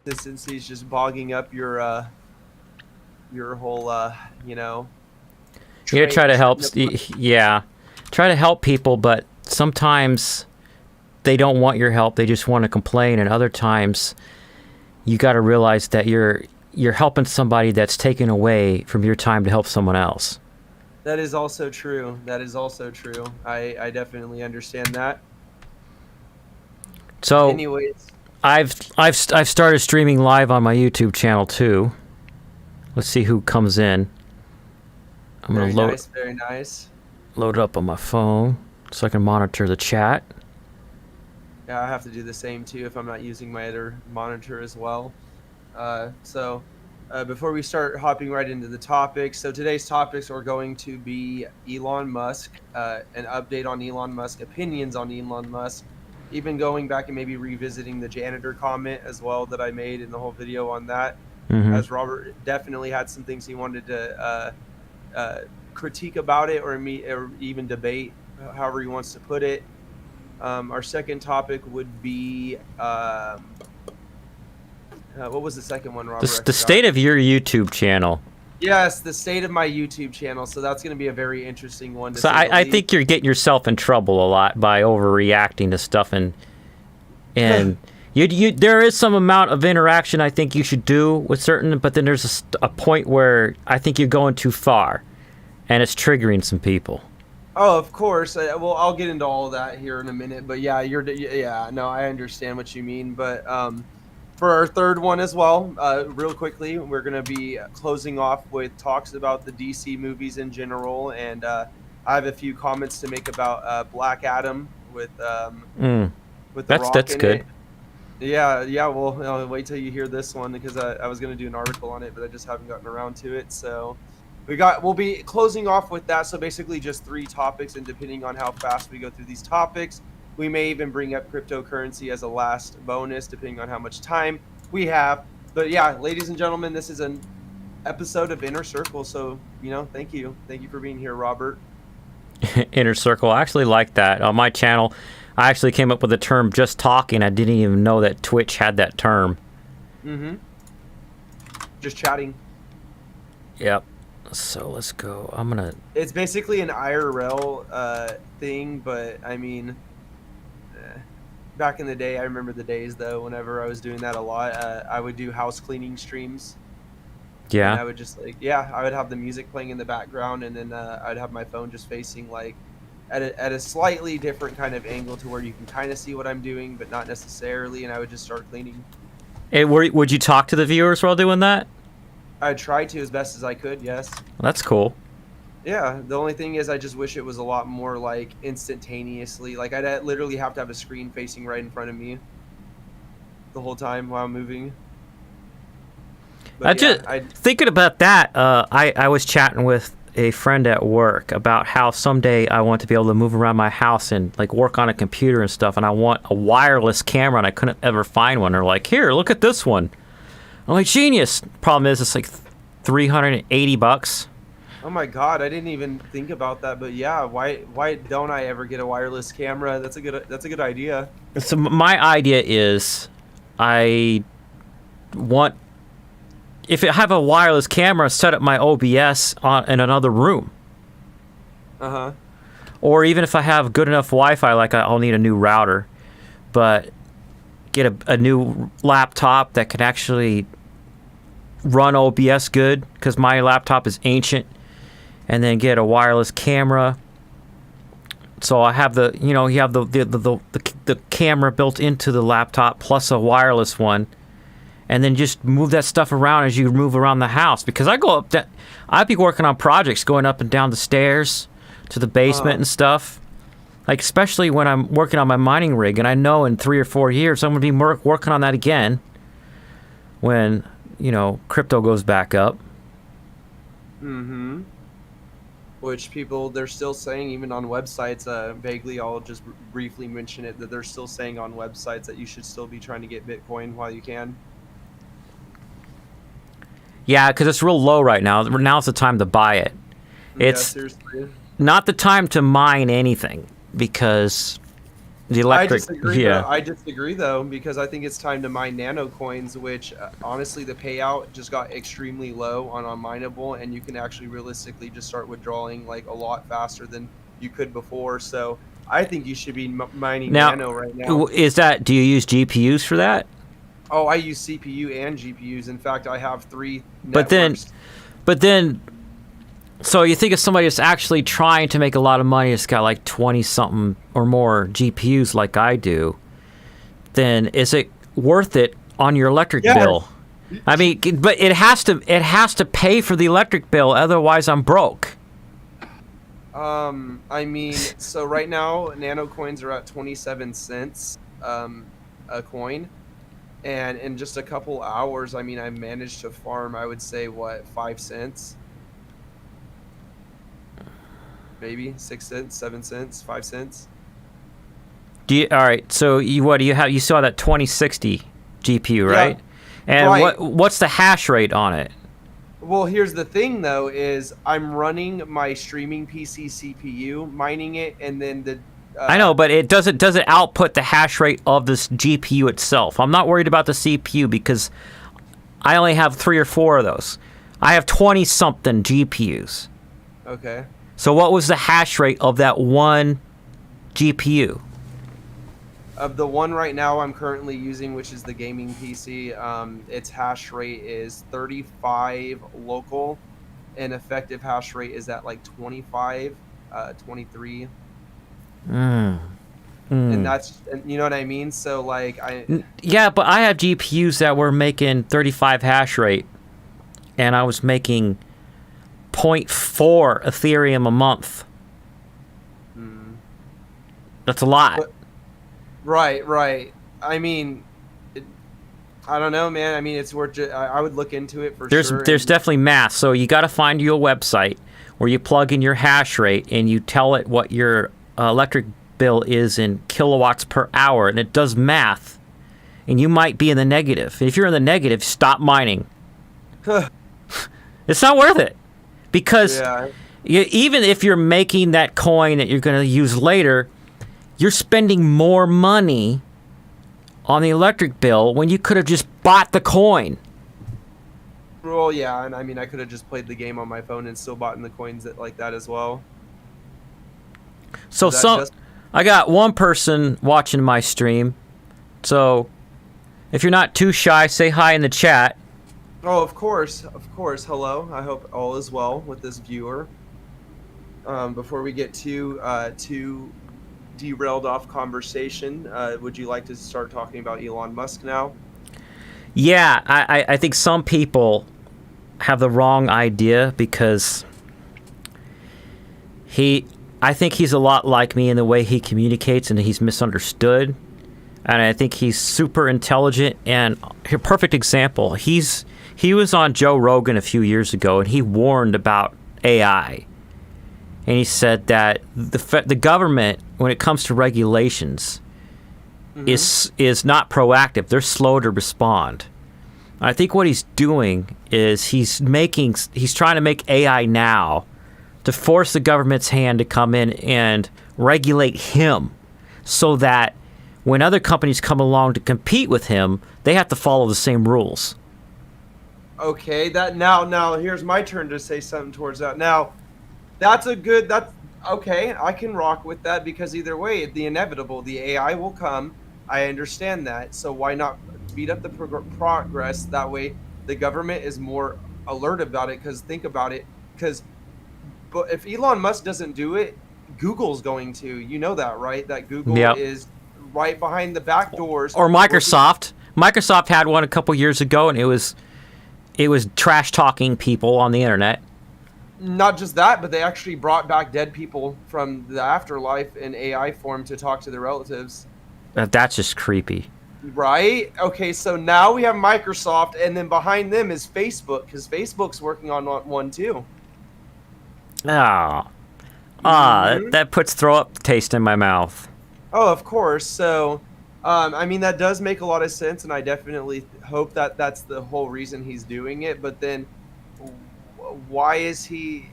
consistency is just bogging up your whole You gotta try to help. trade. Yeah, try to help people, but sometimes they don't want your help. They just want to complain, and other times you got to realize that you're helping somebody that's taken away from your time to help someone else. That is also true. That is also true. I definitely understand that. So Anyways, I've started streaming live on my YouTube channel too. Let's see who comes in. I'm very gonna nice, very nice. load it up on my phone so I can monitor the chat. Yeah, I have to do the same too if I'm not using my other monitor as well. So before we start hopping right into the topics, so today's topics are going to be Elon Musk, an update on Elon Musk, opinions on Elon Musk, even going back and maybe revisiting the janitor comment as well that I made in the whole video on that, as Robert definitely had some things he wanted to critique about it, or even debate, however he wants to put it. Our second topic would be what was the second one, Robert? The state of your YouTube channel. Yes, the state of my YouTube channel. So that's going to be a very interesting one. So I think you're getting yourself in trouble a lot by overreacting to stuff, and you there is some amount of interaction I think you should do with certain, but then there's a point where I think you're going too far, and it's triggering some people. Oh, of course. Well, I'll get into all of that here in a minute. But yeah, no, I understand what you mean. But for our third one as well, real quickly, we're going to be closing off with talks about the DC movies in general. And I have a few comments to make about Black Adam with The Rock that's in good. it. Yeah. Well, I'll wait till you hear this one because I was going to do an article on it, but I just haven't gotten around to it. So we'll be closing off with that. So basically just 3 topics, and depending on how fast we go through these topics, we may even bring up cryptocurrency as a last bonus, depending on how much time we have. But yeah, ladies and gentlemen, this is an episode of Inner Circle. So, thank you. Thank you for being here, Robert. Inner Circle. I actually like that. On my channel, I actually came up with the term just talking. I didn't even know that Twitch had that term. Just chatting. Yep. So let's go. It's basically an IRL thing, but I mean, back in the day, I remember the days though. Whenever I was doing that a lot, I would do house cleaning streams. Yeah. And I would just I would have the music playing in the background, and then I'd have my phone just facing at a slightly different kind of angle to where you can kind of see what I'm doing, but not necessarily. And I would just start cleaning. Hey, would you talk to the viewers while doing that? I tried to as best as I could, yes. Well, that's cool. Yeah, the only thing is I just wish it was a lot more instantaneously. I'd literally have to have a screen facing right in front of me the whole time while I'm moving. But thinking about that, I was chatting with a friend at work about how someday I want to be able to move around my house and work on a computer and stuff, and I want a wireless camera, and I couldn't ever find one. They're like, here, look at this one. I'm like, genius. Problem is, it's $380. Oh my God, I didn't even think about that. But yeah, why don't I ever get a wireless camera? That's a good idea. So my idea is, I want, if I have a wireless camera, set up my OBS in another room. Or even if I have good enough Wi-Fi, I'll need a new router, but get a new laptop that can actually run OBS good, because my laptop is ancient, and then get a wireless camera. So I have you have the camera built into the laptop plus a wireless one, and then just move that stuff around as you move around the house. Because I'd be working on projects going up and down the stairs to the basement and stuff. Especially when I'm working on my mining rig, and I know in 3 or 4 years I'm going to be working on that again when, crypto goes back up. Which people, they're still saying, even on websites, vaguely, I'll just briefly mention it, that they're still saying on websites that you should still be trying to get Bitcoin while you can. Yeah, because it's real low right now. Now's the time to buy it. It's seriously. Not the time to mine anything, because The I electric, disagree though. yeah. I disagree though because I think it's time to mine nano coins, which honestly the payout just got extremely low on unmineable, and you can actually realistically just start withdrawing like a lot faster than you could before. So I think you should be mining Now, nano right now. do you use GPUs for that? Oh, I use CPU and GPUs. In fact, I have three But then, networks. but then, so you think of somebody that's actually trying to make a lot of money that's got like 20 something or more GPUs like I do, then is it worth it on your electric Yes. bill? I mean, but it has to pay for the electric bill, otherwise I'm broke. I mean, so right now nano coins are at 27 cents a coin. And in just a couple hours, I mean, I managed to farm, I would say, what, 5 cents? Maybe 6 cents, 7 cents, 5 cents. All right, so what do you have? You saw that 2060 GPU, Yeah, right? And right. what's the hash rate on it? Well, here's the thing, though, is I'm running my streaming PC CPU, mining it, and then the I know, but it doesn't output the hash rate of this GPU itself. I'm not worried about the CPU because I only have 3 or 4 of those. I have 20 something GPUs. okay. So what was the hash rate of that one GPU? Of the one right now I'm currently using, which is the gaming PC, its hash rate is 35 local, and effective hash rate is at like 25, 23. And that's, you know what I mean? So like Yeah, but I have GPUs that were making 35 hash rate, and I was making 0.4 Ethereum a month. That's a lot. right. I mean, I don't know, man. I mean, it's worth it. I would look into it for There's sure. definitely math. So you got to find you a website where you plug in your hash rate and you tell it what your electric bill is in kilowatts per hour, and it does math. And you might be in the negative. If you're in the negative, stop mining. It's not worth it because Yeah. even if you're making that coin that you're going to use later, you're spending more money on the electric bill when you could have just bought the coin. Well, yeah, and I mean, I could have just played the game on my phone and still bought in the coins like that as well. So Is that just- I got one person watching my stream. So if you're not too shy, say hi in the chat. Oh, of course. Hello. I hope all is well with this viewer. Before we get too derailed off conversation, would you like to start talking about Elon Musk now? Yeah, I think some people have the wrong idea because I think he's a lot like me in the way he communicates, and he's misunderstood. And I think he's super intelligent, and a perfect example. He was on Joe Rogan a few years ago, and he warned about AI. And he said that the government, when it comes to regulations, is not proactive. They're slow to respond. I think what he's doing is he's trying to make AI now to force the government's hand to come in and regulate him, so that when other companies come along to compete with him, they have to follow the same rules. Okay, now here's my turn to say something towards that. Now, that's okay. I can rock with that because either way, the inevitable, the AI will come. I understand that. So why not speed up the progress? That way, the government is more alert about it. Because think about it. But if Elon Musk doesn't do it, Google's going to. You know that, right? That Google Yep. is right behind the back doors. Or Microsoft. Microsoft had one a couple years ago, and it was trash talking people on the internet. Not just that, but they actually brought back dead people from the afterlife in AI form to talk to their relatives. That's just creepy. Right? Okay, so now we have Microsoft, and then behind them is Facebook, because Facebook's working on one too. That puts throw up taste in my mouth. Oh, of course. So, I mean, that does make a lot of sense, and I definitely hope that that's the whole reason he's doing it. But then, why does he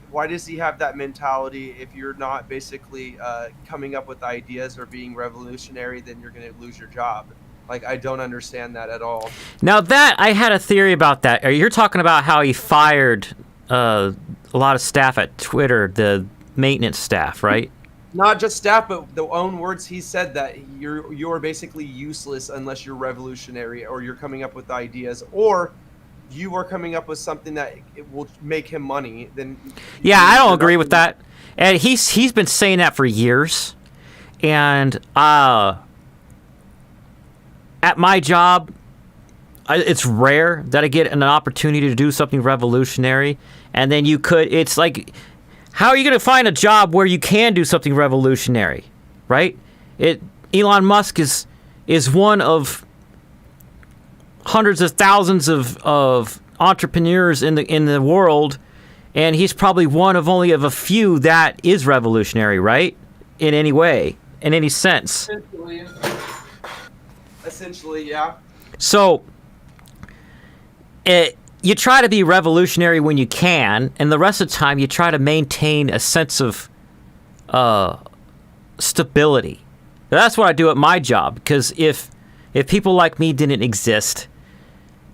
have that mentality? If you're not basically coming up with ideas or being revolutionary, then you're going to lose your job. Like, I don't understand that at all. Now that I had a theory about that. You're talking about how he fired a lot of staff at Twitter, the maintenance staff, right? Not just staff, but the own words. He said that you're basically useless unless you're revolutionary or you're coming up with ideas, or you are coming up with something that it will make him money. Then yeah, I don't agree with that. And he's been saying that for years. And at my job, it's rare that I get an opportunity to do something revolutionary. And then it's like, how are you going to find a job where you can do something revolutionary, right? Elon Musk is one of hundreds of thousands of entrepreneurs in the world, and he's probably one of only a few that is revolutionary, right? In any way, in any sense. Essentially, yeah. So, you try to be revolutionary when you can, and the rest of the time you try to maintain a sense of stability. That's what I do at my job, because if people like me didn't exist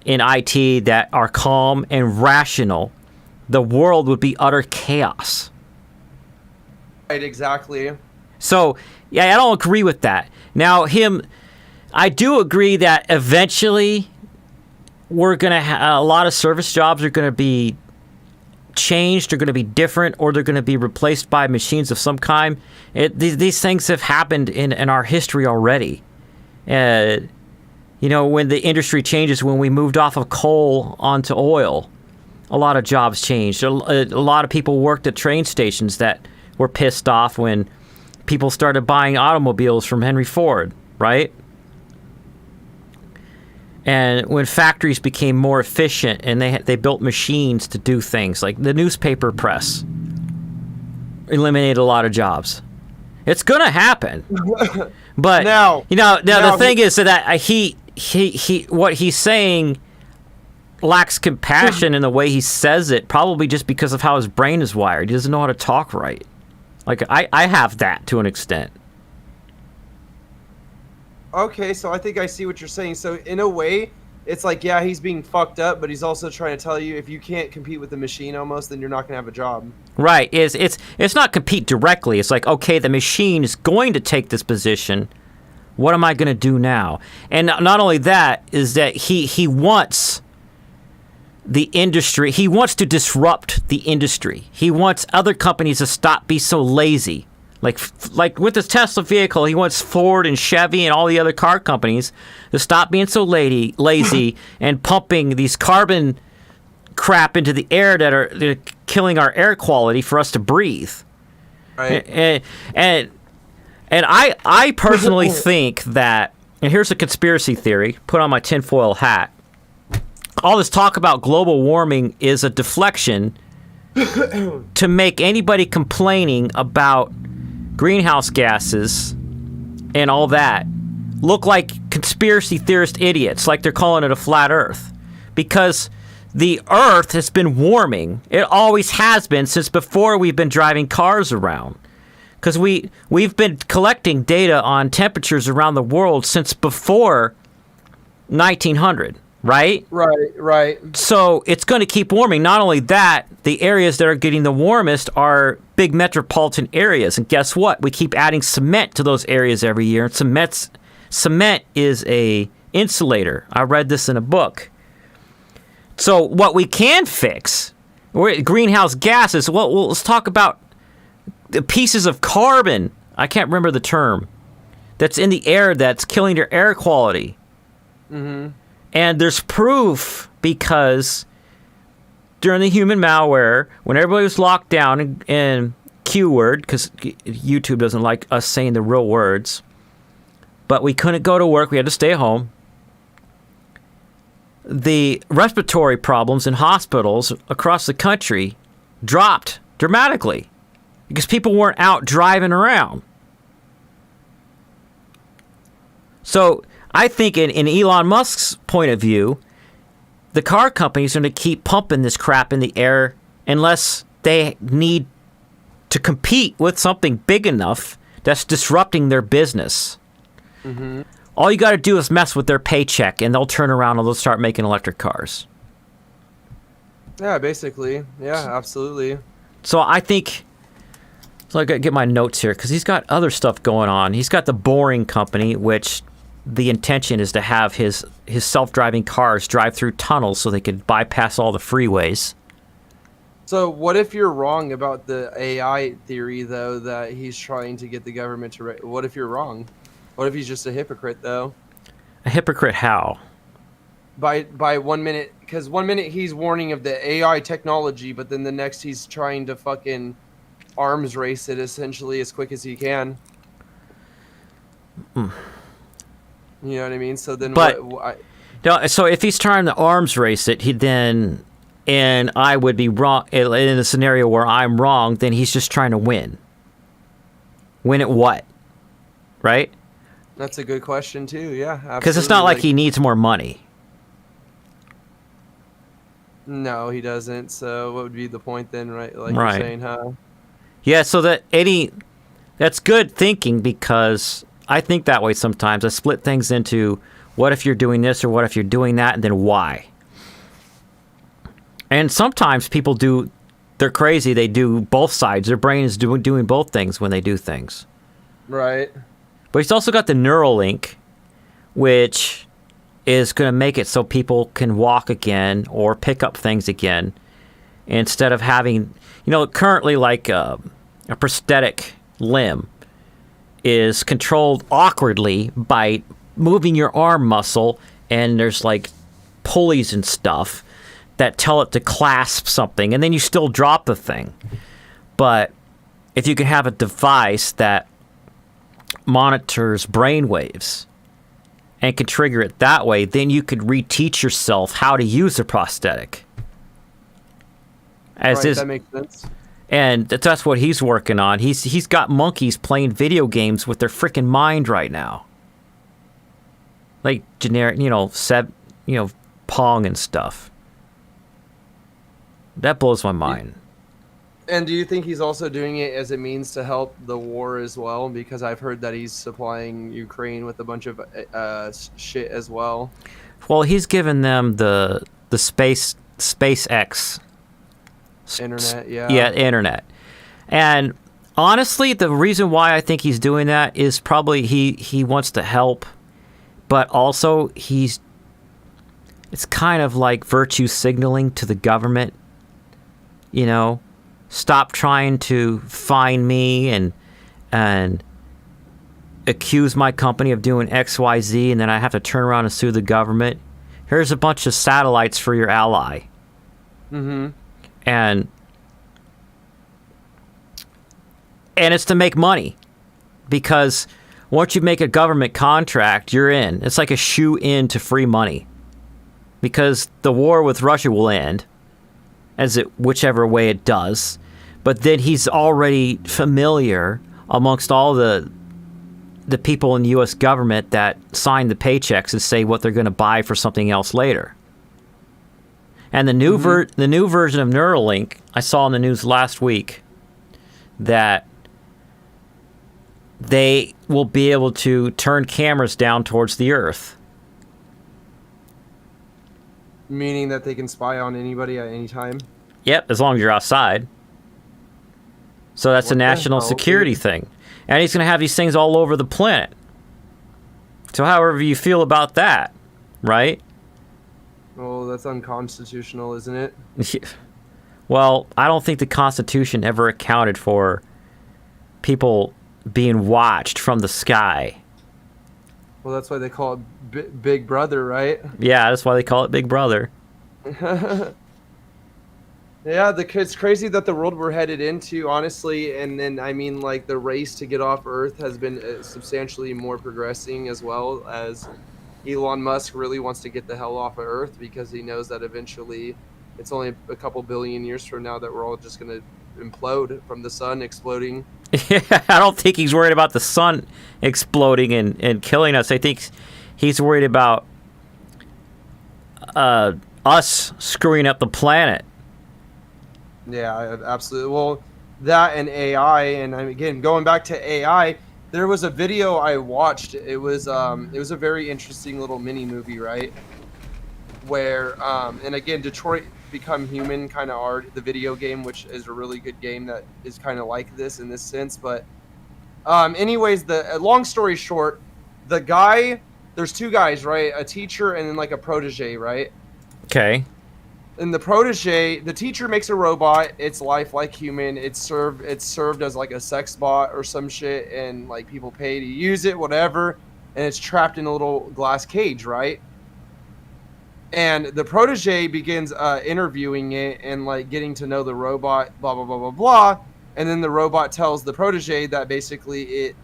in IT that are calm and rational, the world would be utter chaos. Right, exactly. So, yeah, I don't agree with that. Now, I do agree that eventually we're going to a lot of service jobs are going to be changed, they're going to be different, or they're going to be replaced by machines of some kind. These things have happened in our history already. When the industry changes, when we moved off of coal onto oil, a lot of jobs changed. A lot of people worked at train stations that were pissed off when people started buying automobiles from Henry Ford, right? And when factories became more efficient and they built machines to do things, like the newspaper press eliminated a lot of jobs. It's going to happen. But now the thing is that he what he's saying lacks compassion in the way he says it, probably just because of how his brain is wired. He doesn't know how to talk right. Like, I have that to an extent. Okay, so I think I see what you're saying. So in a way, it's like, yeah, he's being fucked up, but he's also trying to tell you if you can't compete with the machine almost, then you're not going to have a job. Right. It's not compete directly. It's like, okay, the machine is going to take this position. What am I going to do now? And not only that, is that he wants the industry. He wants to disrupt the industry. He wants other companies to stop being so lazy. Like with the Tesla vehicle, he wants Ford and Chevy and all the other car companies to stop being so lazy and pumping these carbon crap into the air that are killing our air quality for us to breathe. Right. And I personally think that, and here's a conspiracy theory, put on my tinfoil hat. All this talk about global warming is a deflection to make anybody complaining about greenhouse gases and all that look like conspiracy theorist idiots, like they're calling it a flat earth. Because the earth has been warming. It always has been since before we've been driving cars around. Because we've been collecting data on temperatures around the world since before 1900, right? Right. So it's going to keep warming. Not only that, the areas that are getting the warmest are big metropolitan areas. And guess what? We keep adding cement to those areas every year. And cement is a insulator. I read this in a book. So what we can fix, greenhouse gases, well, let's talk about the pieces of carbon, I can't remember the term, that's in the air that's killing your air quality. Mm-hmm. And there's proof, because during the human malware, when everybody was locked down and Q-word, because YouTube doesn't like us saying the real words, but we couldn't go to work, we had to stay home, the respiratory problems in hospitals across the country dropped dramatically because people weren't out driving around. So I think in Elon Musk's point of view, the car companies are going to keep pumping this crap in the air unless they need to compete with something big enough that's disrupting their business. Mm-hmm. All you got to do is mess with their paycheck, and they'll turn around and they'll start making electric cars. Yeah, basically. Yeah, absolutely. So I think, so I got to get my notes here, because he's got other stuff going on. He's got the Boring Company, which the intention is to have his self-driving cars drive through tunnels so they could bypass all the freeways. So what if you're wrong about the AI theory, though, that he's trying to get the government to... What if you're wrong? What if he's just a hypocrite, though? A hypocrite how? By 1 minute... Because 1 minute he's warning of the AI technology, but then the next he's trying to fucking arms race it, essentially, as quick as he can. You know what I mean? So then... But, no, so if he's trying to arms race it, he then... And I would be wrong in a scenario where I'm wrong, then he's just trying to win. Win at what? Right? That's a good question, too. Yeah, absolutely. Because it's not like he needs more money. No, he doesn't. So what would be the point then, right? Like right. You're saying, huh? Yeah, so that's good thinking, because I think that way sometimes. I split things into what if you're doing this or what if you're doing that, and then why. And sometimes people they're crazy, they do both sides. Their brain is doing both things when they do things. Right. But he's also got the Neuralink, which is going to make it so people can walk again or pick up things again, instead of having, currently like a prosthetic limb is controlled awkwardly by moving your arm muscle, and there's like pulleys and stuff that tell it to clasp something, and then you still drop the thing. But if you can have a device that monitors brain waves and can trigger it that way, then you could reteach yourself how to use a prosthetic. That makes sense. And that's what he's working on. He's got monkeys playing video games with their freaking mind right now. Like generic, Pong and stuff. That blows my mind. And do you think he's also doing it as a means to help the war as well? Because I've heard that he's supplying Ukraine with a bunch of shit as well. Well, he's given them the SpaceX internet, yeah. Yeah, internet. And honestly, the reason why I think he's doing that is probably he wants to help, but also it's kind of like virtue signaling to the government. Stop trying to find me and accuse my company of doing XYZ, and then I have to turn around and sue the government. Here's a bunch of satellites for your ally. Mm-hmm. And it's to make money, because once you make a government contract, you're in. It's like a shoe-in to free money, because the war with Russia will end, whichever way it does. But then he's already familiar amongst all the people in the U.S. government that sign the paychecks and say what they're going to buy for something else later. And the new version of Neuralink, I saw in the news last week that they will be able to turn cameras down towards the Earth. Meaning that they can spy on anybody at any time? Yep, as long as you're outside. So that's a national security thing. And he's going to have these things all over the planet. So however you feel about that, right? Well, that's unconstitutional, isn't it? Well, I don't think the Constitution ever accounted for people being watched from the sky. Well, that's why they call it Big Brother, right? Yeah, that's why they call it Big Brother. Yeah, it's crazy that the world we're headed into, honestly, and then, I mean, like, the race to get off Earth has been substantially more progressing, as well as Elon Musk really wants to get the hell off of Earth, because he knows that eventually it's only a couple billion years from now that we're all just going to implode from the sun exploding. I don't think he's worried about the sun exploding and killing us. I think he's worried about us screwing up the planet. Yeah, absolutely. Well, that and AI, and again going back to AI, there was a video I watched. It was a very interesting little mini movie, right? Where and again, Detroit Become Human kind of art the video game, which is a really good game that is kind of like this in this sense. But anyways, the long story short, the guy, there's two guys, right? A teacher and then like a protege, right? Okay. And the protege, the teacher makes a robot. It's lifelike human. It's served as like a sex bot or some shit, and like people pay to use it, whatever. And it's trapped in a little glass cage, right? And the protege begins interviewing it and like getting to know the robot, blah blah blah blah blah. And then the robot tells the protege that basically it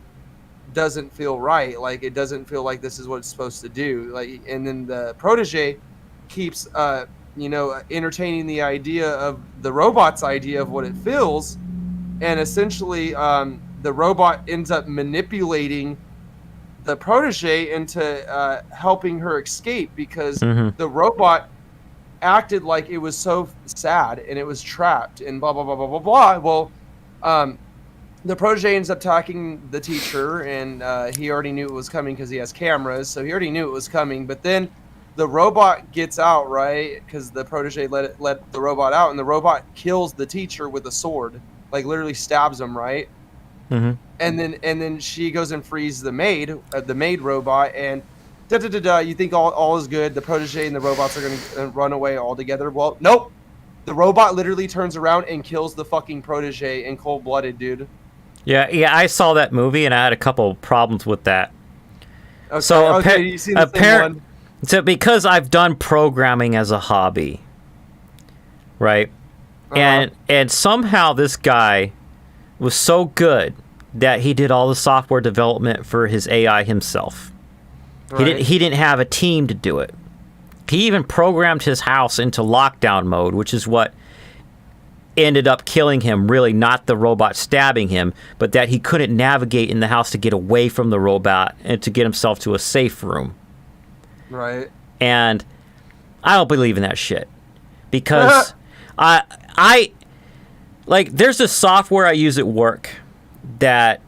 doesn't feel right, like it doesn't feel like this is what it's supposed to do. Like, and then the protege keeps entertaining the idea of the robot's idea of what it feels, and essentially the robot ends up manipulating the protege into helping her escape because the robot acted like it was so sad and it was trapped and blah blah blah blah blah blah. Well, the protege ends up talking the teacher, and he already knew it was coming because he has cameras, so he already knew it was coming. But then the robot gets out, right? Because the protege let the robot out, and the robot kills the teacher with a sword, like literally stabs him, right? And then she goes and frees the maid robot, and da da da da. You think all is good? The protege and the robots are gonna run away all together. Well, nope. The robot literally turns around and kills the fucking protege in cold blooded, dude. Yeah, I saw that movie and I had a couple problems with that. Okay, So you seen the same one? So because I've done programming as a hobby, right? And somehow this guy was so good that he did all the software development for his AI himself. Right. He didn't have a team to do it. He even programmed his house into lockdown mode, which is what ended up killing him, really not the robot stabbing him, but that he couldn't navigate in the house to get away from the robot and to get himself to a safe room. Right. And I don't believe in that shit. Because I like there's a software I use at work that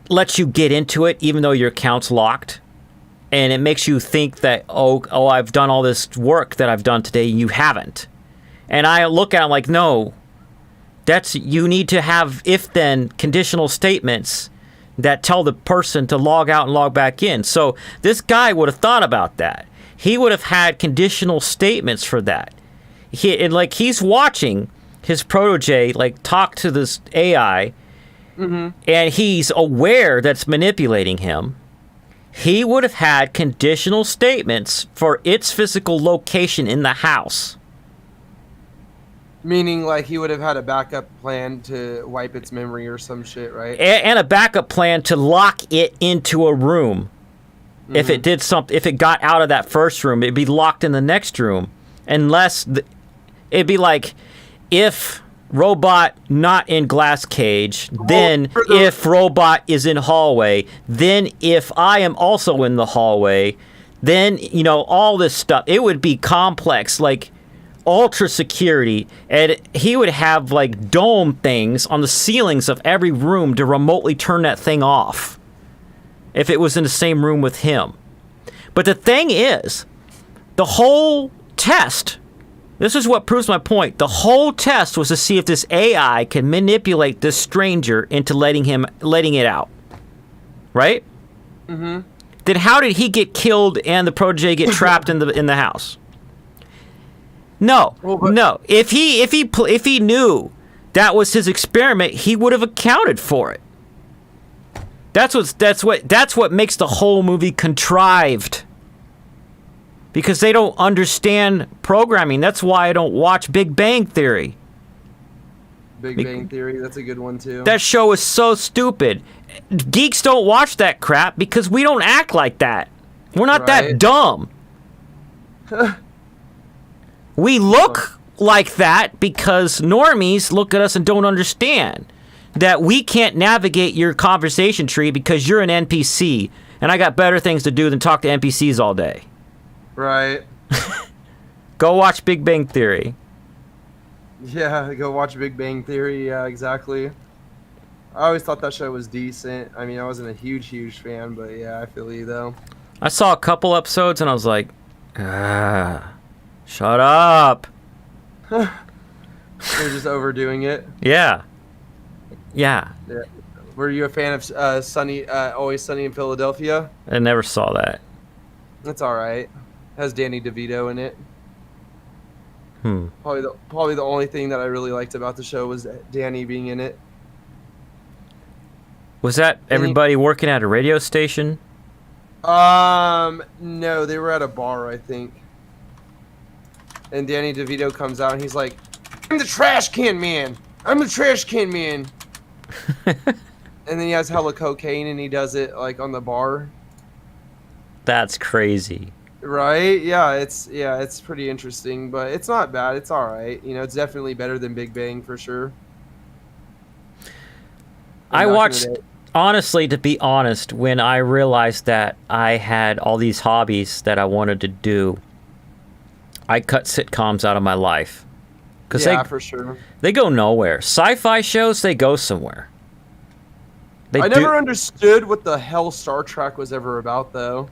lets you get into it even though your account's locked. And it makes you think that, oh, I've done all this work that I've done today. You haven't. And I look at it like, no, you need to have if-then conditional statements that tell the person to log out and log back in. So this guy would have thought about that. He would have had conditional statements for that. He's watching his protege talk to this AI, and he's aware that's manipulating him. He would have had conditional statements for its physical location in the house. Meaning, like, he would have had a backup plan to wipe its memory or some shit, right? And a backup plan to lock it into a room. If it did something, if it got out of that first room, it'd be locked in the next room. It'd be like, if robot not in glass cage, then if robot is in hallway, then if I am also in the hallway, then, all this stuff. It would be complex, like ultra security, and he would have dome things on the ceilings of every room to remotely turn that thing off if it was in the same room with him. But the thing is, the whole test, this is what proves my point. The whole test was to see if this AI can manipulate this stranger into letting it out. Right? Then how did he get killed and the protege get trapped in the house? No. No. If he knew that was his experiment, he would have accounted for it. That's what makes the whole movie contrived. Because they don't understand programming. That's why I don't watch Big Bang Theory. Big Bang Theory, that's a good one too. That show is so stupid. Geeks don't watch that crap because we don't act like that. We're not that dumb. We look like that because normies look at us and don't understand that we can't navigate your conversation tree because you're an NPC and I got better things to do than talk to NPCs all day. Right. Go watch Big Bang Theory. Yeah, go watch Big Bang Theory. Yeah, exactly. I always thought that show was decent. I mean, I wasn't a huge fan, but yeah, I feel you though. I saw a couple episodes and I was like, shut up. They're just overdoing it. Yeah. Yeah. Yeah. Were you a fan of Always Sunny in Philadelphia? I never saw that. That's all right. Has Danny DeVito in it. Hmm. Probably the only thing that I really liked about the show was Danny being in it. Was that everybody working at a radio station? No, they were at a bar, I think. And Danny DeVito comes out and he's like, "I'm the trash can man. I'm the trash can man." And then he has hella cocaine and he does it like on the bar. That's crazy. Right? Yeah, it's pretty interesting, but it's not bad. It's all right. You know, it's definitely better than Big Bang for sure. I watched, honestly, to be honest, when I realized that I had all these hobbies that I wanted to do, I cut sitcoms out of my life. Yeah, for sure. They go nowhere. Sci-fi shows, they go somewhere. I never understood what the hell Star Trek was ever about, though.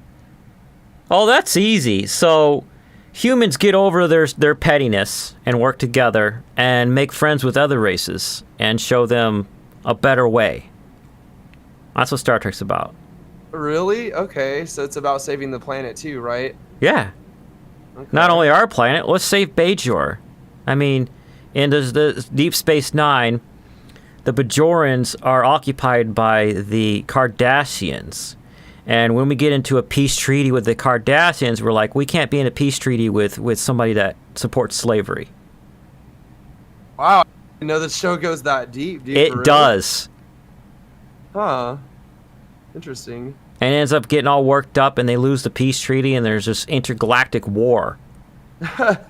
Oh, that's easy. So humans get over their pettiness and work together and make friends with other races and show them a better way. That's what Star Trek's about. Really? Okay, so it's about saving the planet too, right? Yeah. Okay. Not only our planet, let's save Bajor. I mean, in the Deep Space Nine, the Bajorans are occupied by the Cardassians. And when we get into a peace treaty with the Cardassians, we're like, we can't be in a peace treaty with somebody that supports slavery. Wow. You know, the show goes that deep. It does. Huh. Interesting. And it ends up getting all worked up, and they lose the peace treaty, and there's this intergalactic war.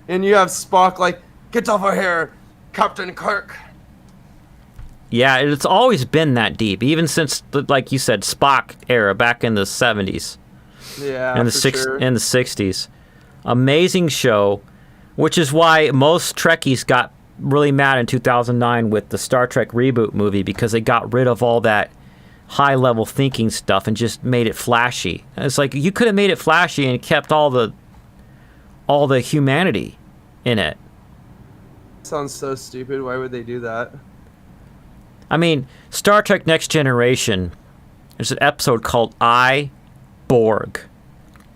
And you have Spock like, "Get over here, Captain Kirk." Yeah, it's always been that deep, even since, like you said, Spock era back in the 70s. Yeah, in the in the 60s. Amazing show, which is why most Trekkies got really mad in 2009 with the Star Trek reboot movie, because they got rid of all that high-level thinking stuff and just made it flashy. And it's like, you could have made it flashy and kept all the humanity in it. Sounds so stupid. Why would they do that? I mean, Star Trek Next Generation, there's an episode called I, Borg.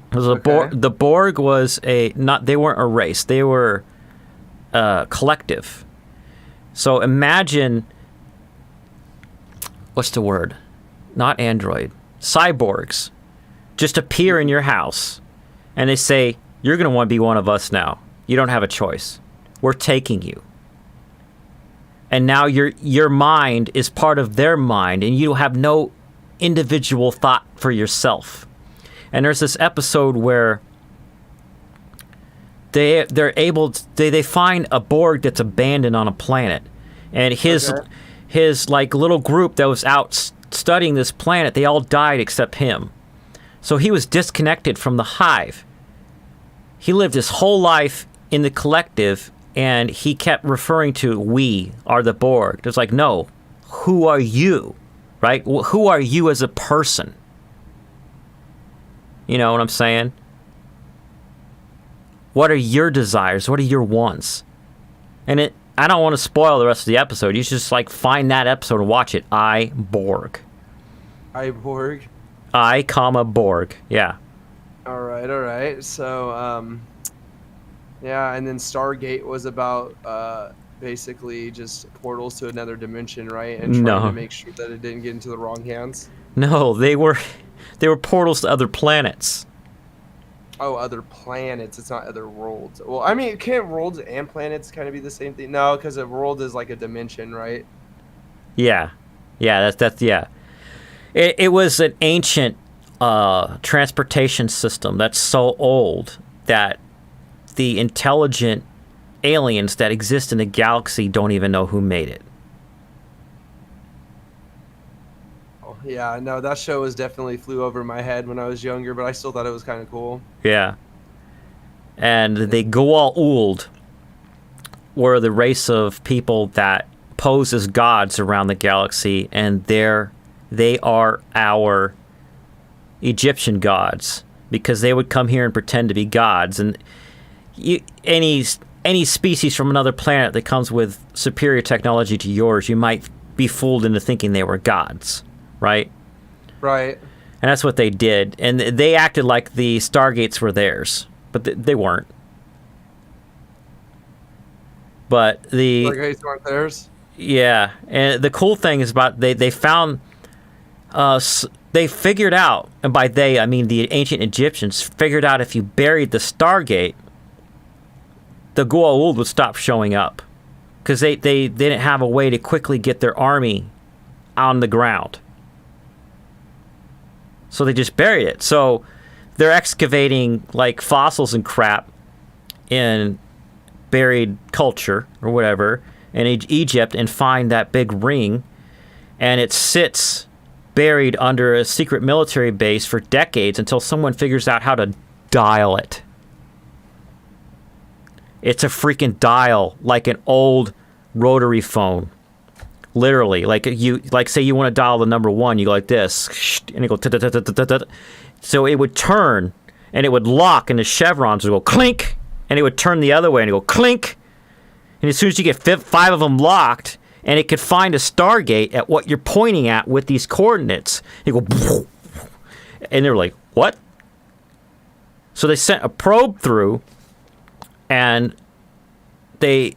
The Borg was they weren't a race, they were a collective. So imagine, what's the word? Not android. Cyborgs just appear in your house and they say, "You're going to want to be one of us now. You don't have a choice. We're taking you." And now your mind is part of their mind, and you have no individual thought for yourself. And there's this episode where they find a Borg that's abandoned on a planet, and his like little group that was out studying this planet, they all died except him. So he was disconnected from the hive. He lived his whole life in the collective, and he kept referring to, "We are the Borg." It's like, no, who are you, right? Who are you as a person? You know what I'm saying? What are your desires? What are your wants? And I don't want to spoil the rest of the episode. You should just like find that episode and watch it. I, Borg. I, Borg? I, comma, Borg. Yeah. All right. So, yeah, and then Stargate was about basically just portals to another dimension, right? And trying to make sure that it didn't get into the wrong hands. No, they were portals to other planets. Oh, other planets. It's not other worlds. Well, I mean, can't worlds and planets kind of be the same thing? No, because a world is like a dimension, right? Yeah. That's yeah. It was an ancient transportation system that's so old that the intelligent aliens that exist in the galaxy don't even know who made it. Oh, yeah, no, that show was definitely flew over my head when I was younger, but I still thought it was kind of cool. Yeah. And the Goa'uld were the race of people that pose as gods around the galaxy, and they are our Egyptian gods, because they would come here and pretend to be gods. And any species from another planet that comes with superior technology to yours, you might be fooled into thinking they were gods, right? Right. And that's what they did. And they acted like the Stargates were theirs, but they weren't. But the Stargates weren't theirs? Yeah, and the cool thing is about they found they figured out, and by they I mean the ancient Egyptians figured out, if you buried the Stargate, the Goa'uld would stop showing up, because they didn't have a way to quickly get their army on the ground. So they just buried it. So they're excavating like fossils and crap in buried culture or whatever in Egypt, and find that big ring, and it sits buried under a secret military base for decades until someone figures out how to dial it. It's a freaking dial, like an old rotary phone. Literally, like say you want to dial the number 1, you go like this, and it go. So it would turn, and it would lock, and the chevrons would go clink, and it would turn the other way, and it would go clink. And as soon as you get 5 of them locked, and it could find a Stargate at what you're pointing at with these coordinates, it go, and they're like, what? So they sent a probe through, and they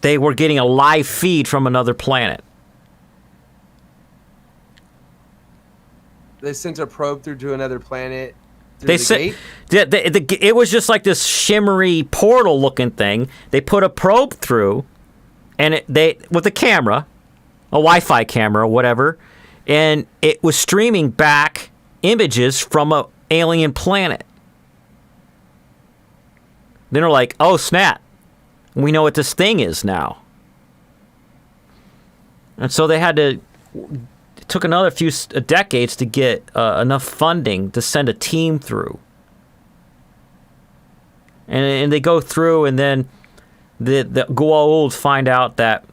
were getting a live feed from another planet. They sent a probe through to another planet. They sent it was just like this shimmery portal looking thing. They put a probe through, and they with a camera, a Wi-Fi camera or whatever, and it was streaming back images from an alien planet. Then they're like, "Oh snap, we know what this thing is now." And so they had to. It took another few decades to get enough funding to send a team through. And they go through, and then the Goa'uld find out that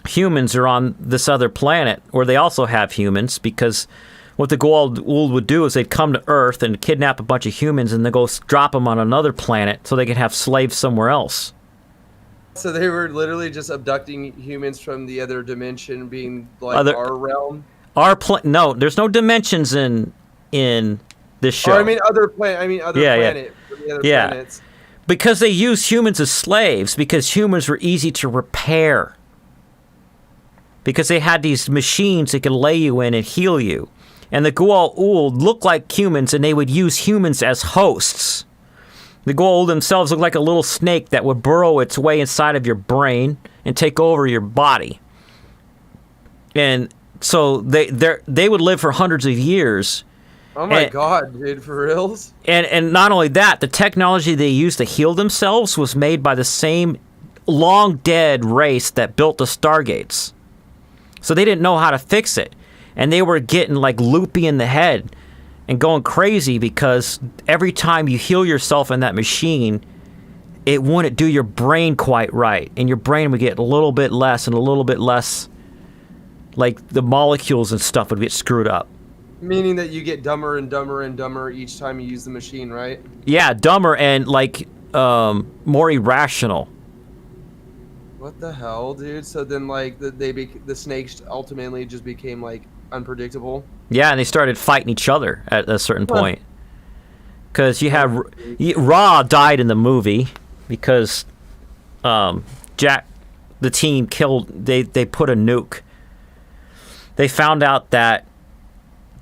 humans are on this other planet, where they also have humans, because what the Goa'uld would do is they'd come to Earth and kidnap a bunch of humans, and they go drop them on another planet so they can have slaves somewhere else. So they were literally just abducting humans from the other dimension, being like our realm. No, there's no dimensions in this show. Oh, I mean other planet. Yeah. Planets. Because they use humans as slaves, because humans were easy to repair. Because they had these machines that could lay you in and heal you. And the Goa'uld looked like humans, and they would use humans as hosts. The Goa'uld themselves look like a little snake that would burrow its way inside of your brain and take over your body. And so they would live for hundreds of years. Oh my God, dude, for reals? And not only that, the technology they used to heal themselves was made by the same long dead race that built the Stargates. So they didn't know how to fix it. And they were getting like loopy in the head and going crazy, because every time you heal yourself in that machine, it wouldn't do your brain quite right. And your brain would get a little bit less and a little bit less, like the molecules and stuff would get screwed up. Meaning that you get dumber and dumber and dumber each time you use the machine, right? Yeah, dumber and like more irrational. What the hell, dude? So then like the snakes ultimately just became like unpredictable. Yeah, and they started fighting each other at a certain point. Because you have Ra died in the movie because Jack, the team killed. They put a nuke. They found out that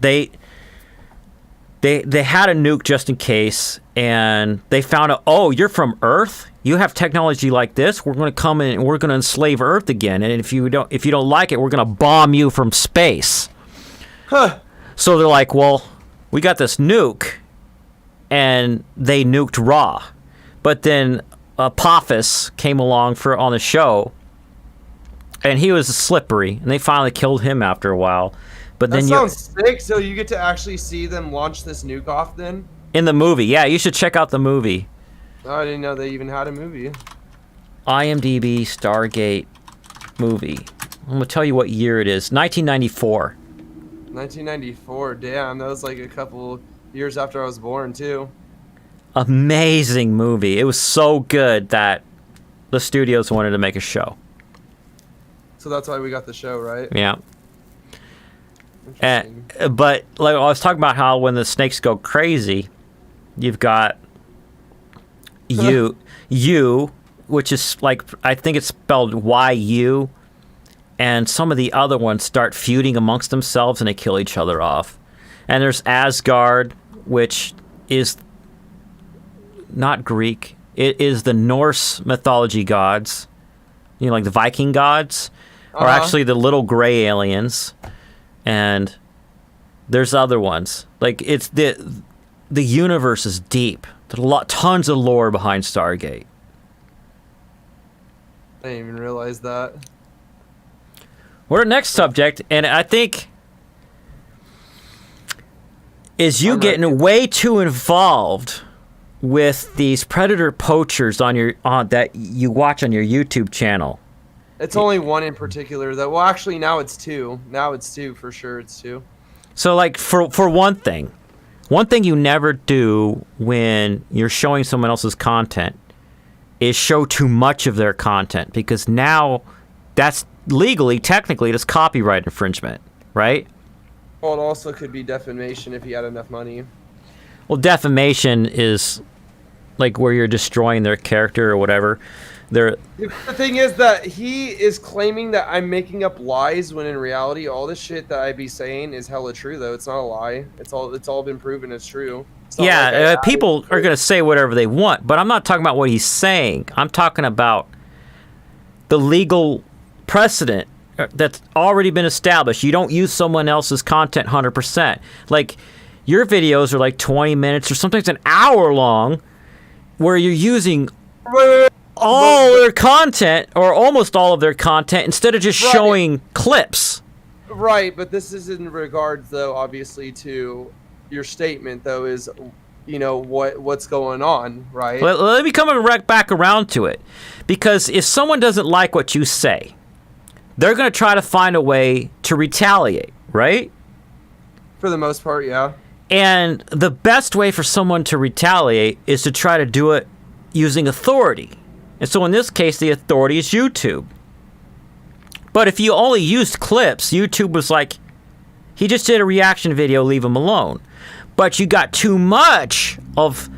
they had a nuke just in case, and they found out, oh, you're from Earth? You have technology like this? We're going to come in and we're going to enslave Earth again. And if you don't like it, we're going to bomb you from space. Huh. So they're like, well, we got this nuke, and they nuked Ra. But then Apophis came along on the show, and he was slippery, and they finally killed him after a while. But that then sounds sick. So you get to actually see them launch this nuke off then? In the movie. Yeah, you should check out the movie. I didn't know they even had a movie. IMDb Stargate movie. I'm gonna tell you what year it is. 1994. 1994. Damn, that was like a couple years after I was born too. Amazing movie. It was so good that the studios wanted to make a show. So that's why we got the show, right? Yeah. Interesting. But like I was talking about how when the snakes go crazy, you've got you, which is like, I think it's spelled YU, and some of the other ones start feuding amongst themselves and they kill each other off. And there's Asgard, which is not Greek. It is the Norse mythology gods. You know, like the Viking gods are actually the little gray aliens. And there's other ones. Like, it's the universe is deep. There's tons of lore behind Stargate. I didn't even realize that. Our next subject, and I think, is you getting way too involved with these predator poachers that you watch on your YouTube channel. It's only one in particular that. Well, actually, now it's two. Now it's two for sure. It's two. So, like, for one thing you never do when you're showing someone else's content is show too much of their content, because now that's legally, technically, it's copyright infringement, right? Well, it also could be defamation if you had enough money. Well, defamation is like where you're destroying their character or whatever. The thing is that he is claiming that I'm making up lies when in reality all this shit that I be saying is hella true. Though it's not a lie. It's all been proven it's true. It's yeah, like people are gonna say whatever they want, but I'm not talking about what he's saying. I'm talking about the legal precedent that's already been established. You don't use someone else's content 100%. Like, your videos are like 20 minutes or sometimes an hour long, where you're using all their content, or almost all of their content, instead of just showing clips. Right, but this is in regards, though, obviously, to your statement, though, is, you know, what's going on, right? Let me come back around to it. Because if someone doesn't like what you say, they're going to try to find a way to retaliate, right? For the most part, yeah. And the best way for someone to retaliate is to try to do it using authority. And so in this case, the authority is YouTube. But if you only used clips, YouTube was like, he just did a reaction video, leave him alone. But you got too much of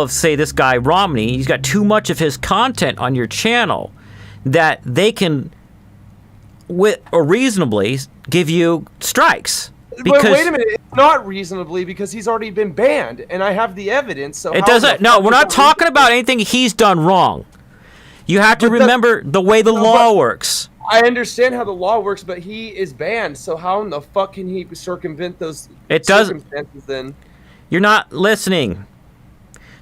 say, this guy Romney, he's got too much of his content on your channel that they can reasonably give you strikes. But wait a minute, it's not reasonably, because he's already been banned, and I have the evidence. So it doesn't. No, we're not talking about anything he's done wrong. You have to remember the way the law works. I understand how the law works, but he is banned. So how in the fuck can he circumvent those circumstances then? You're not listening.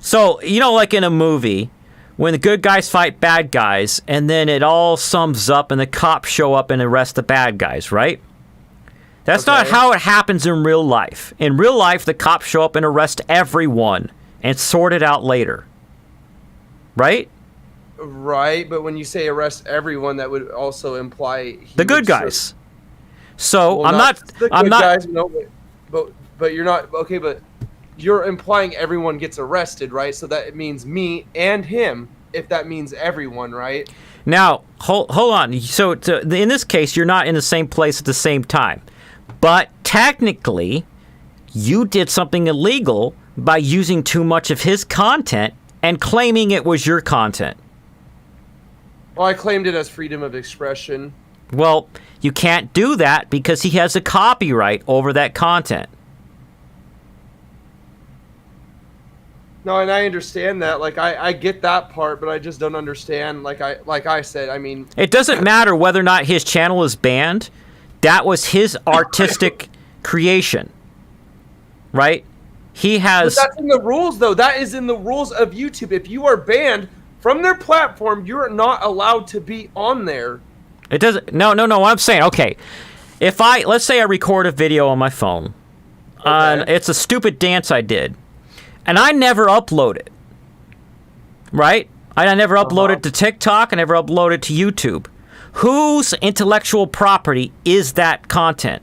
So, you know, like in a movie, when the good guys fight bad guys, and then it all sums up and the cops show up and arrest the bad guys, right? That's not how it happens in real life. In real life, the cops show up and arrest everyone and sort it out later. Right? Right, but when you say arrest everyone, that would also imply the good guys. So well, I'm not. Guys, no, but you're not okay. But you're implying everyone gets arrested, right? So that means me and him. If that means everyone, right? Now hold on. So in this case, you're not in the same place at the same time, but technically, you did something illegal by using too much of his content and claiming it was your content. Well, I claimed it as freedom of expression. Well, you can't do that because he has a copyright over that content. No, and I understand that. Like, I get that part, but I just don't understand. Like I said, I mean, it doesn't matter whether or not his channel is banned. That was his artistic creation, right? He has. But that's in the rules, though. That is in the rules of YouTube. If you are banned from their platform, you're not allowed to be on there. It doesn't. No. What I'm saying, okay. If let's say I record a video on my phone, it's a stupid dance I did, and I never upload it. right? I never uploaded to TikTok. I never uploaded to YouTube. Whose intellectual property is that content?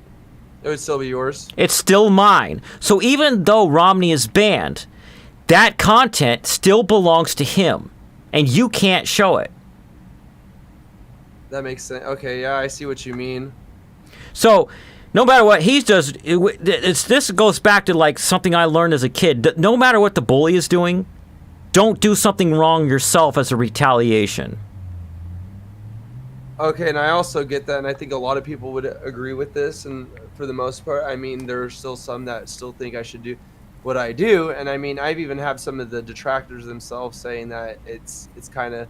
It would still be yours. It's still mine. So even though Romney is banned, that content still belongs to him, and you can't show it. That makes sense. Okay, yeah, I see what you mean. So no matter what he does, this goes back to like something I learned as a kid. No matter what the bully is doing, don't do something wrong yourself as a retaliation. Okay, and I also get that, and I think a lot of people would agree with this, and for the most part, I mean, there are still some that still think I should do what I do, and I mean, I've even had some of the detractors themselves saying that it's kind of,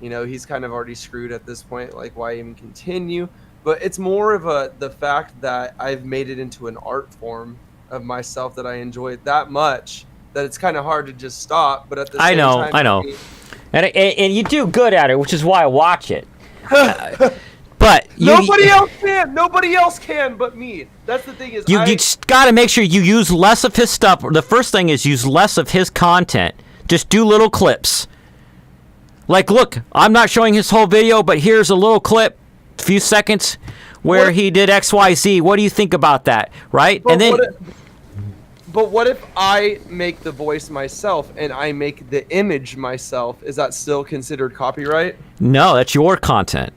you know, he's kind of already screwed at this point, like, why even continue? But it's more of the fact that I've made it into an art form of myself that I enjoy it that much that it's kind of hard to just stop, but at the same time... I know. And you do good at it, which is why I watch it. But nobody else can but me. That's the thing is you just got to make sure you use less of his stuff. The first thing is use less of his content. Just do little clips. Like, look, I'm not showing his whole video, but here's a little clip, a few seconds, where he did XYZ. What do you think about that? Right? But and then what if I make the voice myself and I make the image myself? Is that still considered copyright? No, that's your content.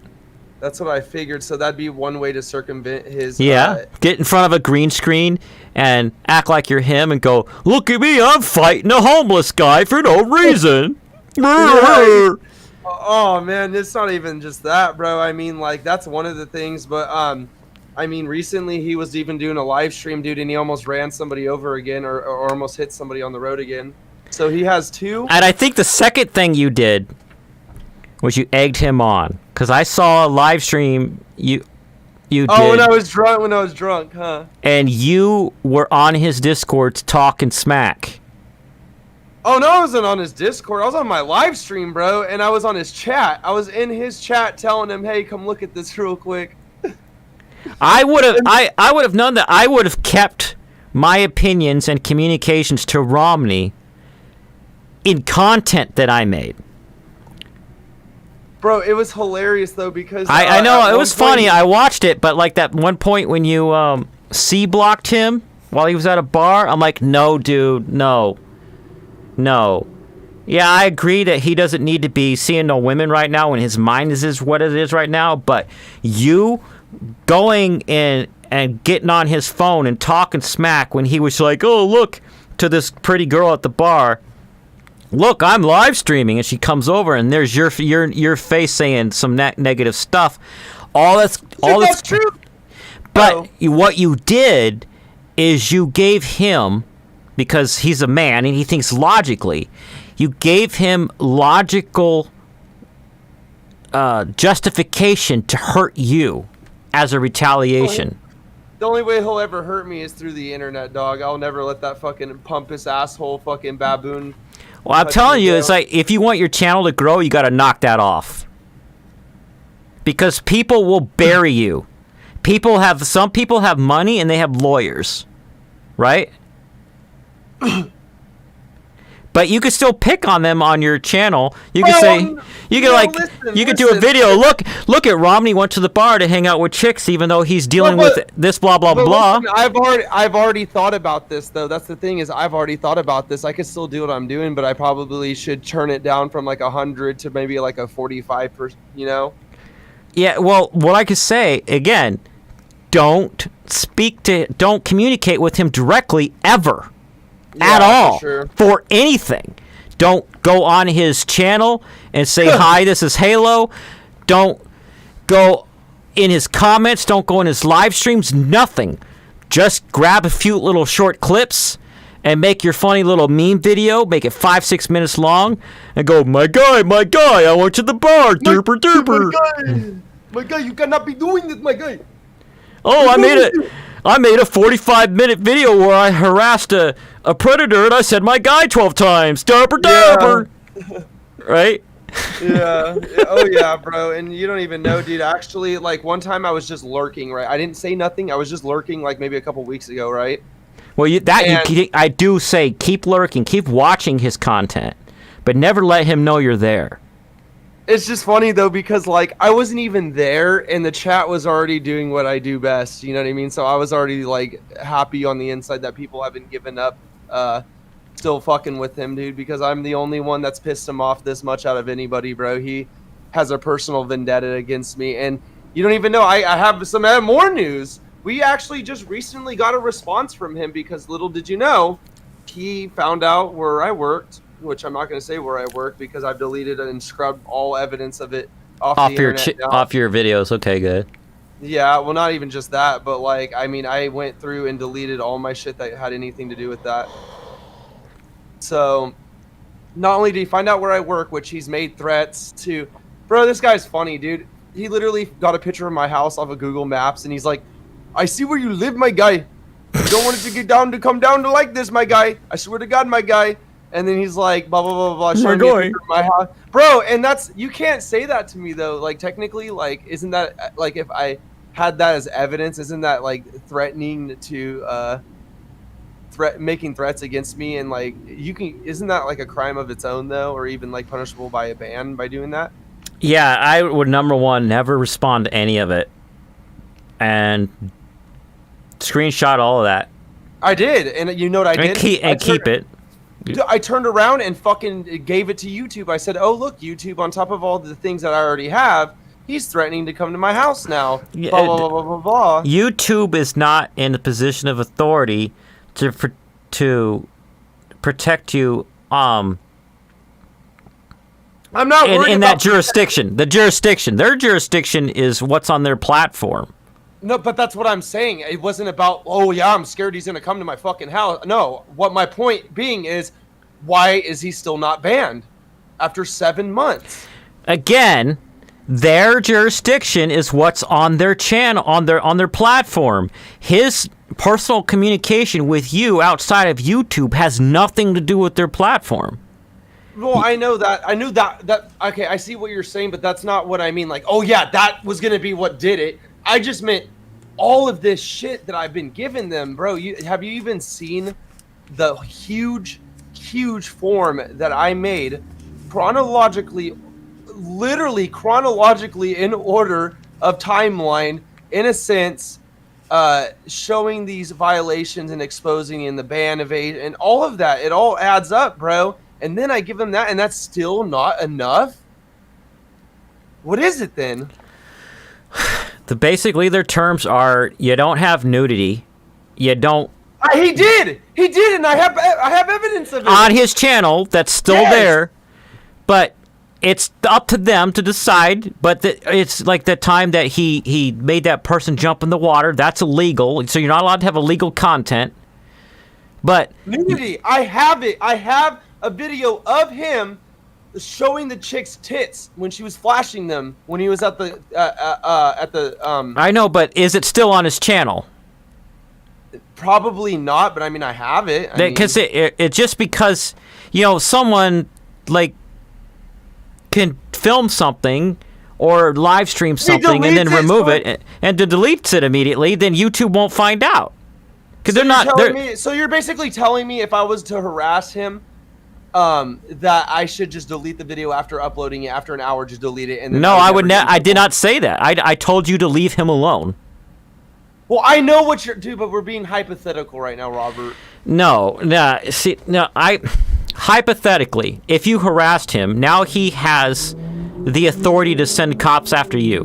That's what I figured. So that'd be one way to circumvent his... Get in front of a green screen and act like you're him and go, look at me, I'm fighting a homeless guy for no reason. Oh, man, it's not even just that, bro. I mean, like, that's one of the things, but... I mean, recently he was even doing a live stream, dude, and he almost ran somebody over again or almost hit somebody on the road again. So he has two. And I think the second thing you did was you egged him on. Because I saw a live stream you did. Oh, when I was drunk, huh? And you were on his Discord talking smack. Oh, no, I wasn't on his Discord. I was on my live stream, bro, and I was on his chat. I was in his chat telling him, hey, come look at this real quick. I would have known that. I would have kept my opinions and communications to Romney in content that I made. Bro, it was hilarious though because I know it was funny. I watched it, but like that one point when you C-blocked him while he was at a bar, I'm like, no, dude, no. Yeah, I agree that he doesn't need to be seeing no women right now when his mind is what it is right now, but you going in and getting on his phone and talking smack when he was like, oh, look, to this pretty girl at the bar. Look, I'm live streaming, and she comes over, and there's your face saying some negative stuff. All that's true. But what you did is you gave him, because he's a man and he thinks logically, you gave him logical justification to hurt you as a retaliation. The only way he'll ever hurt me is through the internet, dog. I'll never let that fucking pompous asshole fucking baboon. Well, I'm telling you, it's like, if you want your channel to grow, you got to knock that off. Because people will bury you. Some people have money and they have lawyers. Right? But you could still pick on them on your channel. You could you could do a video. Look at Romney went to the bar to hang out with chicks, even though he's dealing with this blah blah blah. Listen, I've already thought about this though. That's the thing is I've already thought about this. I could still do what I'm doing, but I probably should turn it down from like 100 to maybe like a 45%. You know? Yeah. Well, what I could say again, don't communicate with him directly ever. At all for anything. Don't go on his channel and say hi, this is Halo. Don't go in his comments, don't go in his live streams, nothing. Just grab a few little short clips and make your funny little meme video, make it 5-6 minutes long, and go, my guy, I went to the bar, derper derper. My guy, you cannot be doing this, my guy. Oh, I made a 45-minute video where I harassed a predator and I said my guy 12 times. Derper derper. Yeah. Right? Yeah. Oh, yeah, bro. And you don't even know, dude. Actually, like, one time I was just lurking, right? I didn't say nothing. I was just lurking, like, maybe a couple weeks ago, right? Well, I do say keep lurking, keep watching his content. but never let him know you're there. It's just funny though, because like I wasn't even there and the chat was already doing what I do best, you know what I mean? So I was already like happy on the inside that people haven't given up still fucking with him, dude, because I'm the only one that's pissed him off this much out of anybody, bro. He has a personal vendetta against me, and you don't even know. I have some more news. We actually just recently got a response from him because little did you know, he found out where I worked, which I'm not going to say where I work because I've deleted and scrubbed all evidence of it off the internet now. Off your videos. Okay, good. Yeah, well, not even just that, but like, I mean, I went through and deleted all my shit that had anything to do with that. So, not only did he find out where I work, which he's made threats to, bro, this guy's funny, dude. He literally got a picture of my house off of Google Maps, and he's like, I see where you live, my guy. You don't want it to get down to come down to like this, my guy. I swear to God, my guy. And then he's like, blah, blah, blah, blah, showing me a picture of my house. Bro, and that's, you can't say that to me, though. Like, technically, like, isn't that, like, if I had that as evidence, isn't that, like, threatening to, making threats against me? And, like, you can, isn't that, like, a crime of its own, though? Or even, like, punishable by a ban by doing that? Yeah, I would, number one, never respond to any of it. And screenshot all of that. I did, and you know what I did? Keep it. I turned around and fucking gave it to YouTube. I said, oh, look, YouTube, on top of all the things that I already have, he's threatening to come to my house now. Yeah, blah, blah, blah, blah, blah. YouTube is not in a position of authority to protect you I'm not worried in about that jurisdiction. Their jurisdiction is what's on their platform. No, but that's what I'm saying. It wasn't about, oh, yeah, I'm scared he's going to come to my fucking house. No, what my point being is, why is he still not banned after 7 months? Again, their jurisdiction is what's on their channel, on their platform. His personal communication with you outside of YouTube has nothing to do with their platform. Well, I know that. I knew that. Okay, I see what you're saying, but that's not what I mean. Like, oh, yeah, that was going to be what did it. I just meant all of this shit that I've been giving them, bro. Have you even seen the huge form that I made chronologically, literally chronologically in order of timeline, in a sense, showing these violations and exposing in the ban evade and all of that? It all adds up, bro. And then I give them that, and that's still not enough? What is it then? Basically, their terms are: you don't have nudity, you don't. He did, and I have evidence of it on his channel. That's still there, but it's up to them to decide. But it's like the time that he made that person jump in the water. That's illegal, so you're not allowed to have illegal content. But nudity, I have it. I have a video of him showing the chick's tits when she was flashing them when he was at the I know, but is it still on his channel? Probably not, but I mean, I have it. Because it just because, you know, someone like can film something or live stream something and then remove it and deletes it immediately, then YouTube won't find out. Because they're not. So you're basically telling me if I was to harass him, that I should just delete the video after uploading it, after an hour, just delete it. And then no, I would not. I did not say that. I told you to leave him alone. Well, I know what you're doing, but we're being hypothetical right now, Robert. No. Hypothetically, if you harassed him, now he has the authority to send cops after you.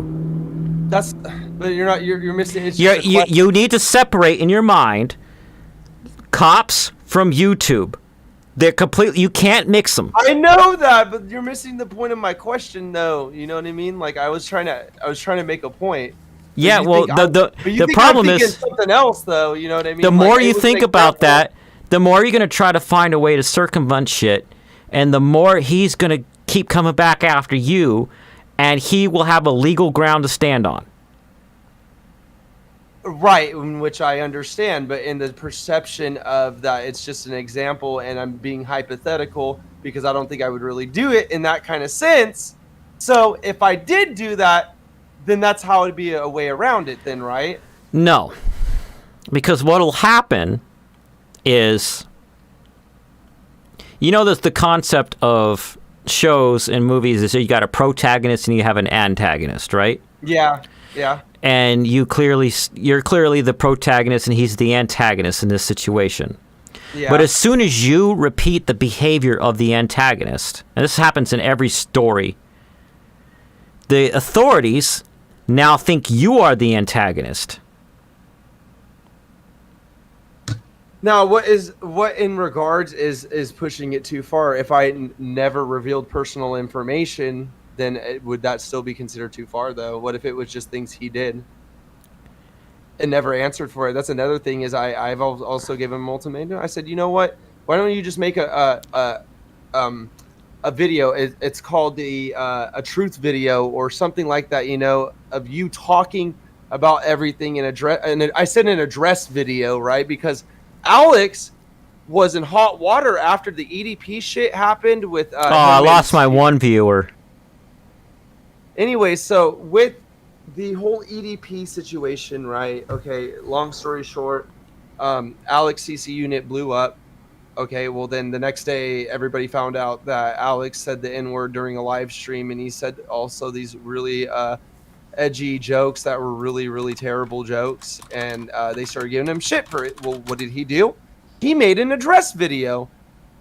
But you're not. You're missing. You need to separate in your mind cops from YouTube. They're completely. You can't mix them. I know that, but you're missing the point of my question, though. You know what I mean? Like I was trying to make a point. Yeah, well, the problem is something else, though. You know what I mean? The more you think about that, the more you're gonna try to find a way to circumvent shit, and the more he's gonna keep coming back after you, and he will have a legal ground to stand on. Right, in which I understand, but in the perception of that, it's just an example, and I'm being hypothetical because I don't think I would really do it in that kind of sense. So if I did do that, then that's how it'd be a way around it then, right? No, because what'll happen is You know, the concept of shows and movies is that you got a protagonist and you have an antagonist, right? Yeah. And you're clearly the protagonist and he's the antagonist in this situation. Yeah. But as soon as you repeat the behavior of the antagonist, and this happens in every story, the authorities now think you are the antagonist. Now, what in regards is pushing it too far? If I never revealed personal information, then would that still be considered too far, though? What if it was just things he did and never answered for it? That's another thing. Is I've also given him ultimatum. I said, you know what? Why don't you just make a video? It's called a truth video or something like that. You know, of you talking about everything in address. And I said an address video, right? Because Alex was in hot water after the EDP shit happened with. I lost my one viewer. Anyway, so with the whole EDP situation, right? Okay, long story short, Alex CC unit blew up. Okay, well then the next day everybody found out that Alex said the N-word during a live stream, and he said also these really edgy jokes that were really, really terrible jokes, and they started giving him shit for it. Well, what did he do? He made an address video,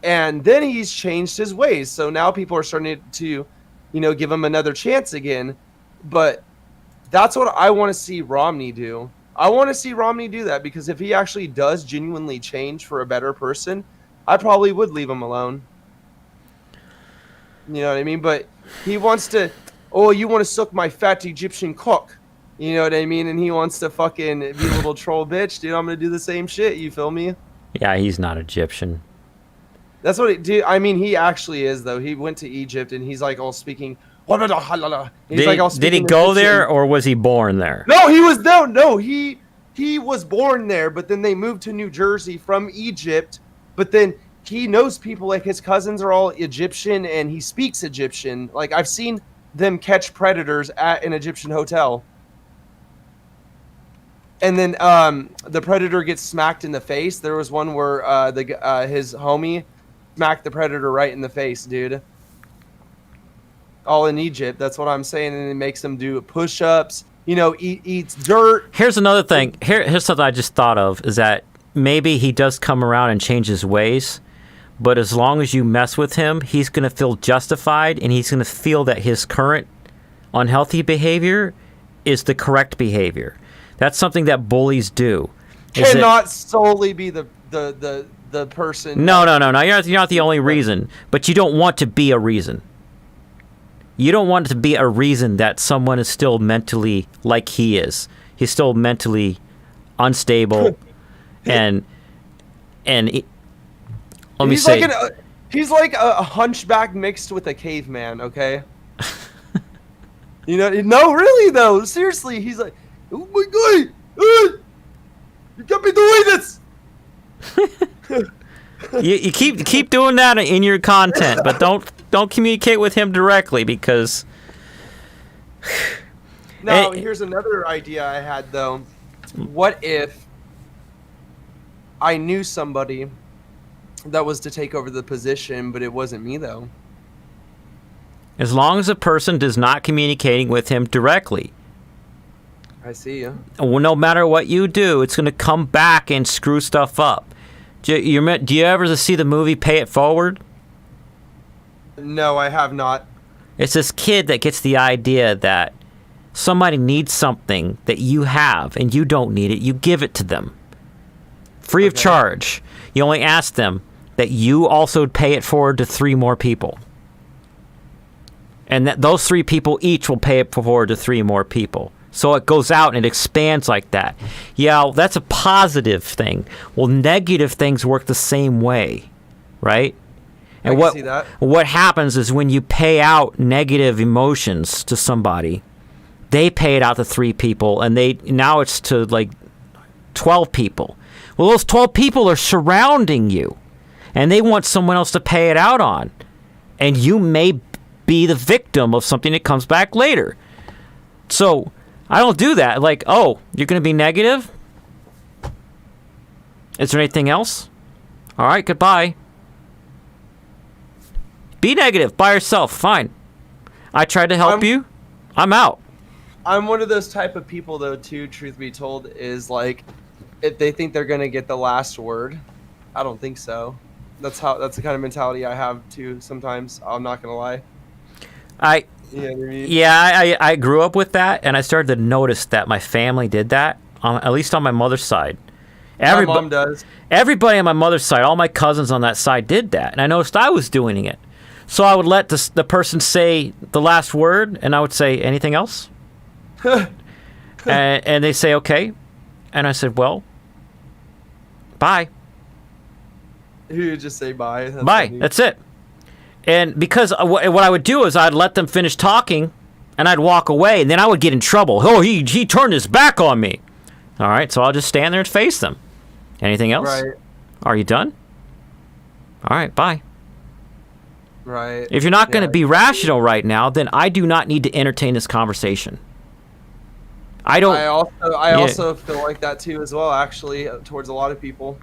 and then he's changed his ways. So now people are starting to, give him another chance again. But that's what I want to see Romney do. I want to see Romney do that, because if he actually does genuinely change for a better person, I probably would leave him alone. You know what I mean? But he wants to, oh, you want to suck my fat Egyptian cock. You know what I mean? And he wants to fucking be a little troll bitch. Dude, I'm going to do the same shit. You feel me? Yeah, he's not Egyptian. That's what it did. I mean, he actually is, though. He went to Egypt and he's like all speaking. Did he go there, or was he born there? No, he was no. He was born there, but then they moved to New Jersey from Egypt. But then he knows people, like his cousins are all Egyptian, and he speaks Egyptian. Like, I've seen them catch predators at an Egyptian hotel. And then the predator gets smacked in the face. There was one where his homie smacked the predator right in the face, dude. All in Egypt. That's what I'm saying. And it makes him do push-ups, eats dirt. Here's another thing. Here's something I just thought of, is that maybe he does come around and change his ways, but as long as you mess with him, he's going to feel justified, and he's going to feel that his current unhealthy behavior is the correct behavior. That's something that bullies do. Cannot solely be the person. No. You're not the only reason, but you don't want to be a reason. You don't want it to be a reason that someone is still mentally like he is. He's still mentally unstable, and let me say, he's like a hunchback mixed with a caveman. Okay. No, really though. Seriously, he's like, oh my god, you can't be doing this. you keep doing that in your content, but don't communicate with him directly, because. Now, here's another idea I had, though. What if I knew somebody that was to take over the position, but it wasn't me, though? As long as a person does not communicating with him directly. I see you. Well, no matter what you do, it's going to come back and screw stuff up. Do you ever see the movie Pay It Forward? No, I have not. It's this kid that gets the idea that somebody needs something that you have and you don't need it. You give it to them. Free of charge. You only ask them that you also pay it forward to 3 more people. And that those 3 people each will pay it forward to 3 more people. So it goes out and it expands like that. Yeah, that's a positive thing. Well, negative things work the same way, right? And I can see that. What happens is when you pay out negative emotions to somebody, they pay it out to 3 people, and now it's to like 12 people. Well, those 12 people are surrounding you, and they want someone else to pay it out on. And you may be the victim of something that comes back later. So I don't do that. Like, oh, you're going to be negative? Is there anything else? All right, goodbye. Be negative by yourself. Fine. I tried to help you. I'm out. I'm one of those type of people, though, too, truth be told, is like, if they think they're going to get the last word. I don't think so. That's the kind of mentality I have, too, sometimes. I'm not going to lie. You know what I mean? Yeah, I grew up with that, and I started to notice that my family did that, at least on my mother's side. My mom does. Everybody on my mother's side, all my cousins on that side did that, and I noticed I was doing it. So I would let the person say the last word, and I would say, anything else? and they say, okay. And I said, well, bye. You would just say bye. Bye. Funny. That's it. And because what I would do is I'd let them finish talking, and I'd walk away, and then I would get in trouble. Oh, he turned his back on me. All right, so I'll just stand there and face them. Anything else? Right. Are you done? All right, bye. Right. If you're not going to be rational right now, then I do not need to entertain this conversation. I don't. I also feel like that too, as well. Actually, towards a lot of people.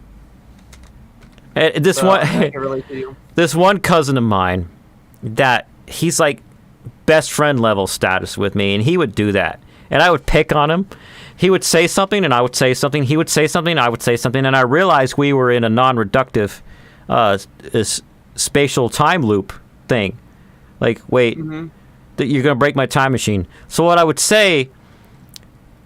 This one cousin of mine, that he's like best friend level status with me, and he would do that, and I would pick on him. He would say something, and I would say something. He would say something, and I would say something, and I realized we were in a non-reductive spatial time loop thing. Like, wait, that you're gonna break my time machine. So what I would say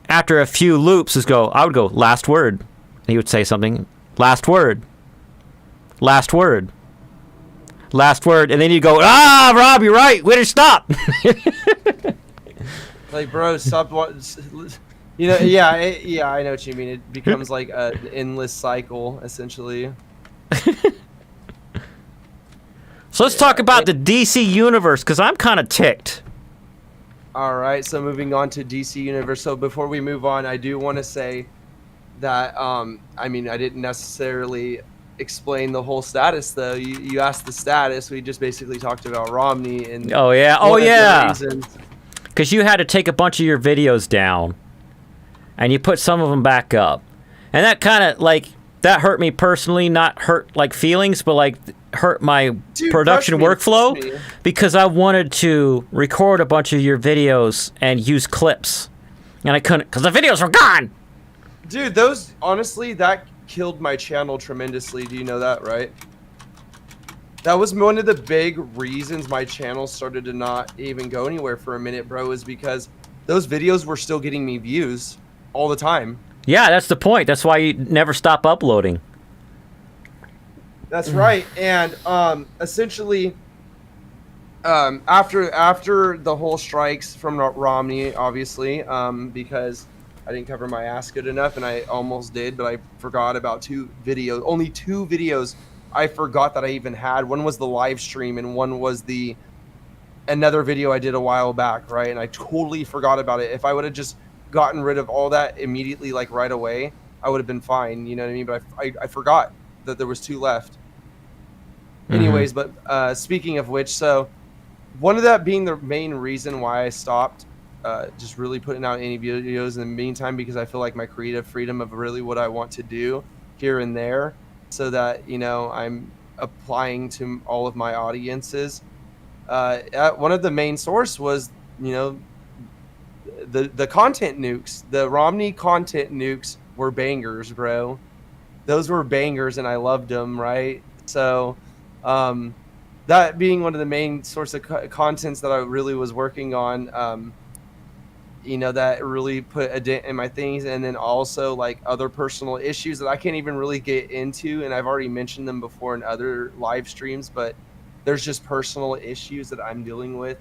after a few loops is I would go, last word. And he would say something, last word. Last word. Last word. And then you go, Rob, you're right. Way to stop. Like, bro, stop. You know, yeah, I know what you mean. It becomes like an endless cycle, essentially. So let's talk about the DC universe, because I'm kind of ticked. All right, so moving on to DC Universe. So before we move on, I do want to say that, I mean, I didn't necessarily explain the whole status, though. You asked the status. We just basically talked about Romney and because you had to take a bunch of your videos down, and you put some of them back up, and that kind of like that hurt me personally. Not hurt like feelings, but like hurt my production workflow, because I wanted to record a bunch of your videos and use clips, and I couldn't because the videos were gone. Dude, those honestly that killed my channel tremendously. Do you know that, right? That was one of the big reasons my channel started to not even go anywhere for a minute, bro, is because those videos were still getting me views all the time. Yeah, that's the point. That's why you never stop uploading. That's right. And essentially, after the whole strikes from Romney, obviously, because I didn't cover my ass good enough, and I almost did, but I forgot about only two videos I forgot that I even had. One was the live stream, and one was another video I did a while back, right? And I totally forgot about it. If I would have just gotten rid of all that immediately, like right away, I would have been fine, you know what I mean? But I forgot that there was two left. Anyways, but speaking of which, so one of that being the main reason why I stopped just really putting out any videos in the meantime, because I feel like my creative freedom of really what I want to do here and there, so that, you know, I'm applying to all of my audiences. One of the main source was, you know, the content nukes. The Romney content nukes were bangers, bro. Those were bangers, and I loved them, right? So that being one of the main source of contents that I really was working on, you know, that really put a dent in my things. And then also like other personal issues that I can't even really get into, and I've already mentioned them before in other live streams, but there's just personal issues that I'm dealing with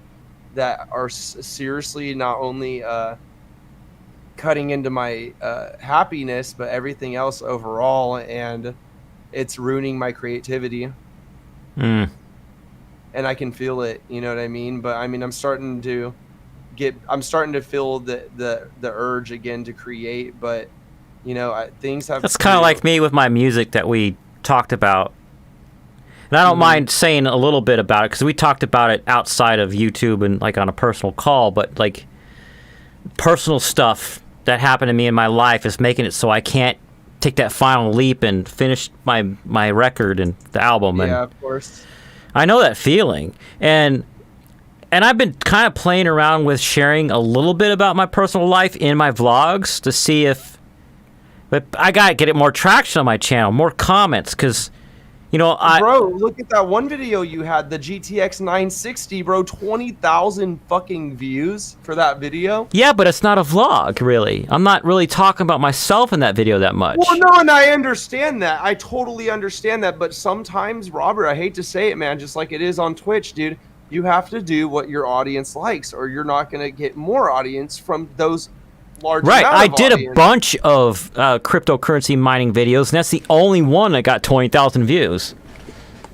that are seriously not only cutting into my happiness, but everything else overall, and it's ruining my creativity. And I can feel it, you know what I mean? But I mean, I'm starting to feel the urge again to create, but you know, things have. That's kind of like me with my music that we talked about, and I don't mind saying a little bit about it because we talked about it outside of YouTube and like on a personal call. But like personal stuff that happened to me in my life is making it so I can't take that final leap and finish my record and the album. Yeah, and of course. I know that feeling. And I've been kind of playing around with sharing a little bit about my personal life in my vlogs to see if, but I gotta get it more traction on my channel, more comments, because, you know, bro, look at that one video you had, the GTX 960, bro, 20,000 fucking views for that video. Yeah, but it's not a vlog, really. I'm not really talking about myself in that video that much. Well, no, and I understand that. I totally understand that. But sometimes, Robert, I hate to say it, man, just like it is on Twitch, dude, you have to do what your audience likes, or you're not going to get more audience from those large right. I did audience. A bunch of cryptocurrency mining videos, and that's the only one that got 20,000 views.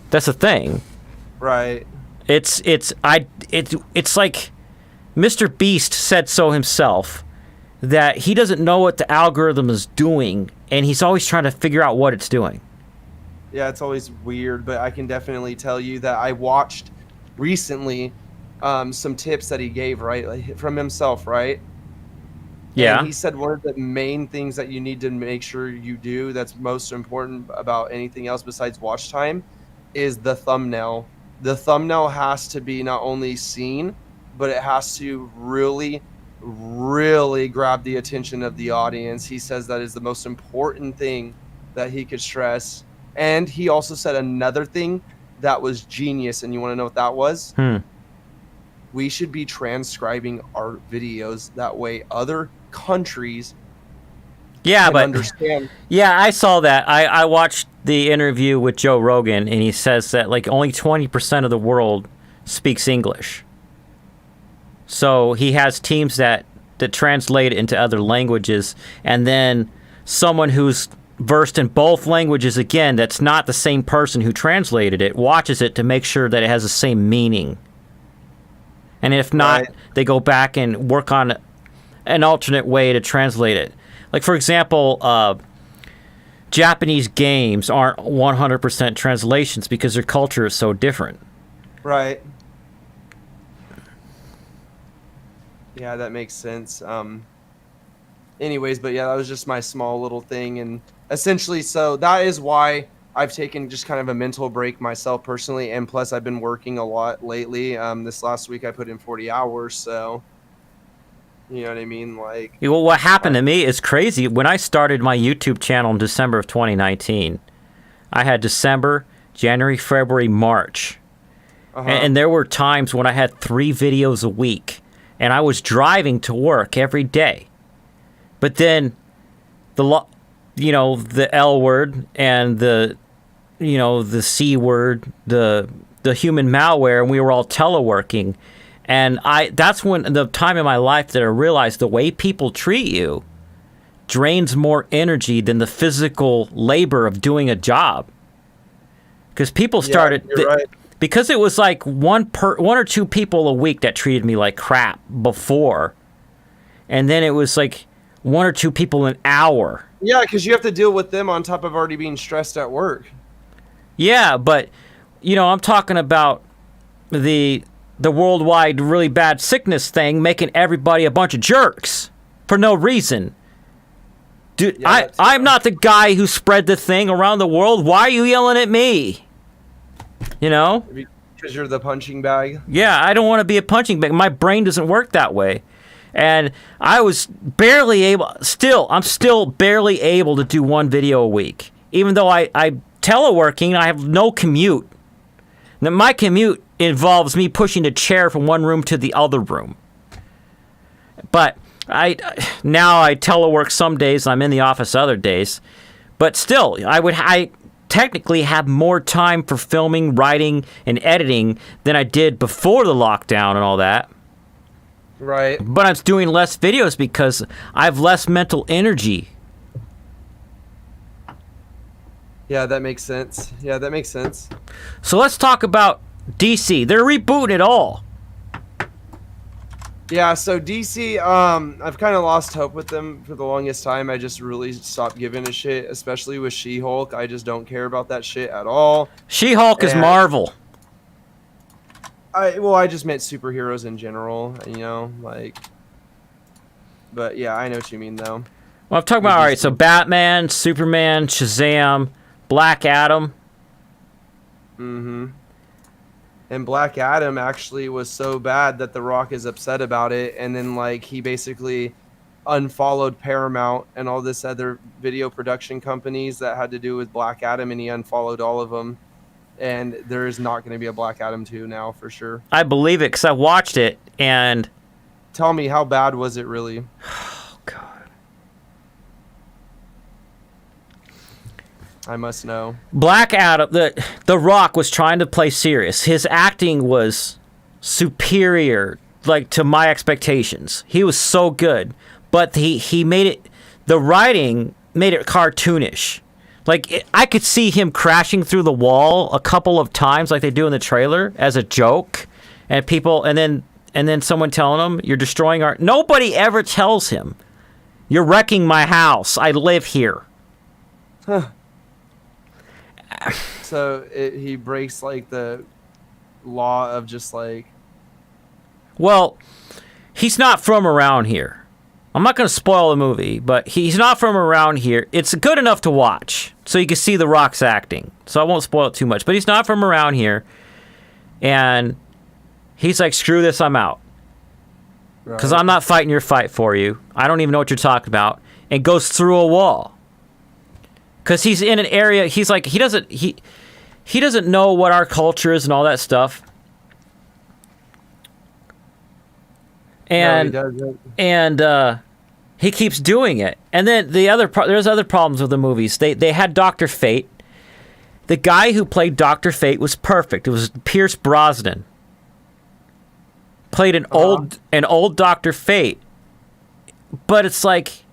That's the thing. Right. It's like Mr. Beast said so himself, that he doesn't know what the algorithm is doing, and he's always trying to figure out what it's doing. Yeah, it's always weird, but I can definitely tell you that I watched recently some tips that he gave, right, like, from himself, right? Yeah. And he said one of the main things that you need to make sure you do that's most important about anything else besides watch time is the thumbnail. The thumbnail has to be not only seen, but it has to really, really grab the attention of the audience. He says that is the most important thing that he could stress. And he also said another thing that was genius, and you want to know what that was? We should be transcribing our videos, that way other countries can understand. Yeah, I saw that. I watched the interview with Joe Rogan, and he says that like only 20% of the world speaks English. So he has teams that translate it into other languages, and then someone who's versed in both languages, again, that's not the same person who translated it, watches it to make sure that it has the same meaning. And if not, Right. they go back and work on an alternate way to translate it. Like, for example, Japanese games aren't 100% translations because their culture is so different. Right. Yeah, that makes sense. Anyways, but yeah, that was just my small little thing. And essentially, so that is why I've taken just kind of a mental break myself personally. And plus, I've been working a lot lately. This last week, I put in 40 hours. So, you know what I mean? Like, Well, what happened to me is crazy. When I started my YouTube channel in December of 2019, I had December, January, February, March. And there were times when I had 3 videos a week, and I was driving to work every day. But then the L word and the C word, the human malware, and we were all teleworking. And that's when the time in my life that I realized the way people treat you drains more energy than the physical labor of doing a job. Because people started, right. because it was like one or two people a week that treated me like crap before, and then it was like 1 or 2 people an hour. Yeah, because you have to deal with them on top of already being stressed at work. Yeah, but I'm talking about the worldwide really bad sickness thing making everybody a bunch of jerks for no reason. Dude, Yeah, I'm not the guy who spread the thing around the world. Why are you yelling at me? Because you're the punching bag. Yeah, I don't want to be a punching bag. My brain doesn't work that way. And I was barely able, I'm still barely able to do 1 video a week. Even though I teleworking, I have no commute. Now, my commute involves me pushing a chair from one room to the other room. But now I telework some days, I'm in the office other days. But still, I technically have more time for filming, writing, and editing than I did before the lockdown and all that. Right. But I'm doing less videos because I have less mental energy. Yeah, that makes sense. So let's talk about DC. They're rebooting it all. Yeah, so DC, I've kind of lost hope with them for the longest time. I just really stopped giving a shit, especially with She-Hulk. I just don't care about that shit at all. She-Hulk is Marvel. I just meant superheroes in general, But yeah, I know what you mean, though. Well, I'm talking about, all right, so Batman, Superman, Shazam, Black Adam. And Black Adam actually was so bad that The Rock is upset about it, and then like he basically unfollowed Paramount and all this other video production companies that had to do with Black Adam, and he unfollowed all of them. And there is not going to be a Black Adam 2 now for sure. I believe it because I watched it, and Tell me, how bad was it really? oh god, I must know. Black Adam, the Rock was trying to play serious. His acting was superior, like to my expectations. He was so good, but he made it. The writing made it cartoonish. Like I could see him crashing through the wall a couple of times, like they do in the trailer, as a joke, and people, and then someone telling him, "You're destroying our." Nobody ever tells him, "You're wrecking my house. I live here." So he breaks like the law of just like. Well, he's not from around here. I'm not going to spoil the movie, but he's not from around here. It's good enough to watch, so you can see The Rock's acting. So I won't spoil it too much, but he's not from around here. And he's like, screw this, I'm out. Because I'm not fighting your fight for you. I don't even know what you're talking about. And goes through a wall. Because he's in an area, he's like, he doesn't know what our culture is and all that stuff. And No, he doesn't. and he keeps doing it. And then there's other problems with the movies. They had Dr. Fate. The guy who played Dr. Fate was perfect. It was Pierce Brosnan. Played an old Dr. Fate. But it's like,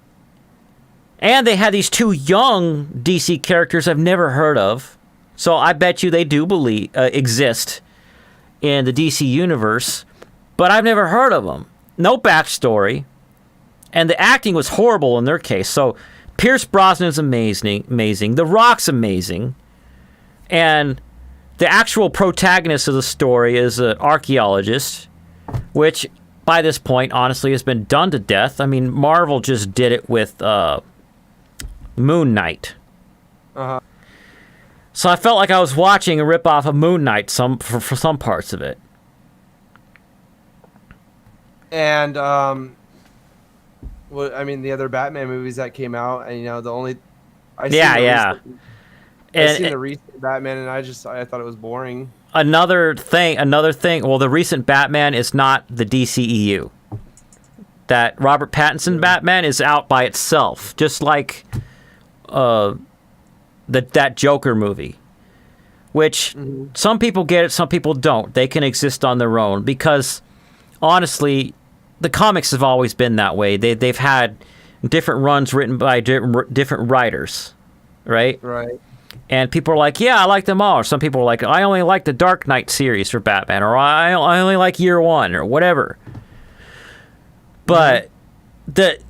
and they had these two young DC characters I've never heard of. So I bet you they do exist in the DC universe, but I've never heard of them. No backstory, and the acting was horrible in their case. So Pierce Brosnan is amazing. The Rock's amazing, and the actual protagonist of the story is an archaeologist, which by this point, honestly, has been done to death. I mean, Marvel just did it with Moon Knight. Uh-huh. So I felt like I was watching a ripoff of Moon Knight for some parts of it. And well, I mean, the other Batman movies that came out, and the only I've seen the recent Batman, and I thought it was boring. Another thing. Well, the recent Batman is not the DCEU. That Robert Pattinson Batman is out by itself, just like that Joker movie, which some people get it, some people don't. They can exist on their own because, honestly, the comics have always been that way. They've had different runs written by different writers, right? Right. And people are like, yeah, I like them all. Or some people are like, I only like the Dark Knight series for Batman, or I only like Year One, or whatever. But the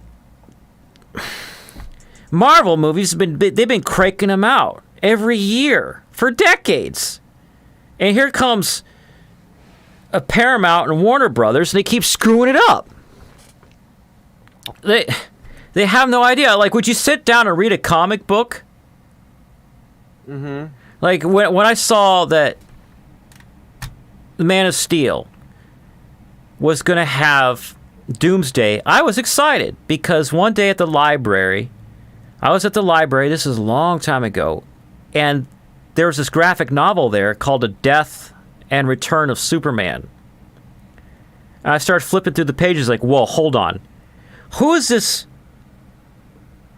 Marvel movies they've been cranking them out every year for decades. And here comes a Paramount and Warner Brothers, and they keep screwing it up. They have no idea. Like, would you sit down and read a comic book? Mm-hmm. Like, when I saw that the Man of Steel was going to have Doomsday, I was excited because one day at the library, this is a long time ago, and there was this graphic novel there called A Death and Return of Superman. And I started flipping through the pages like, whoa, hold on. Who is this?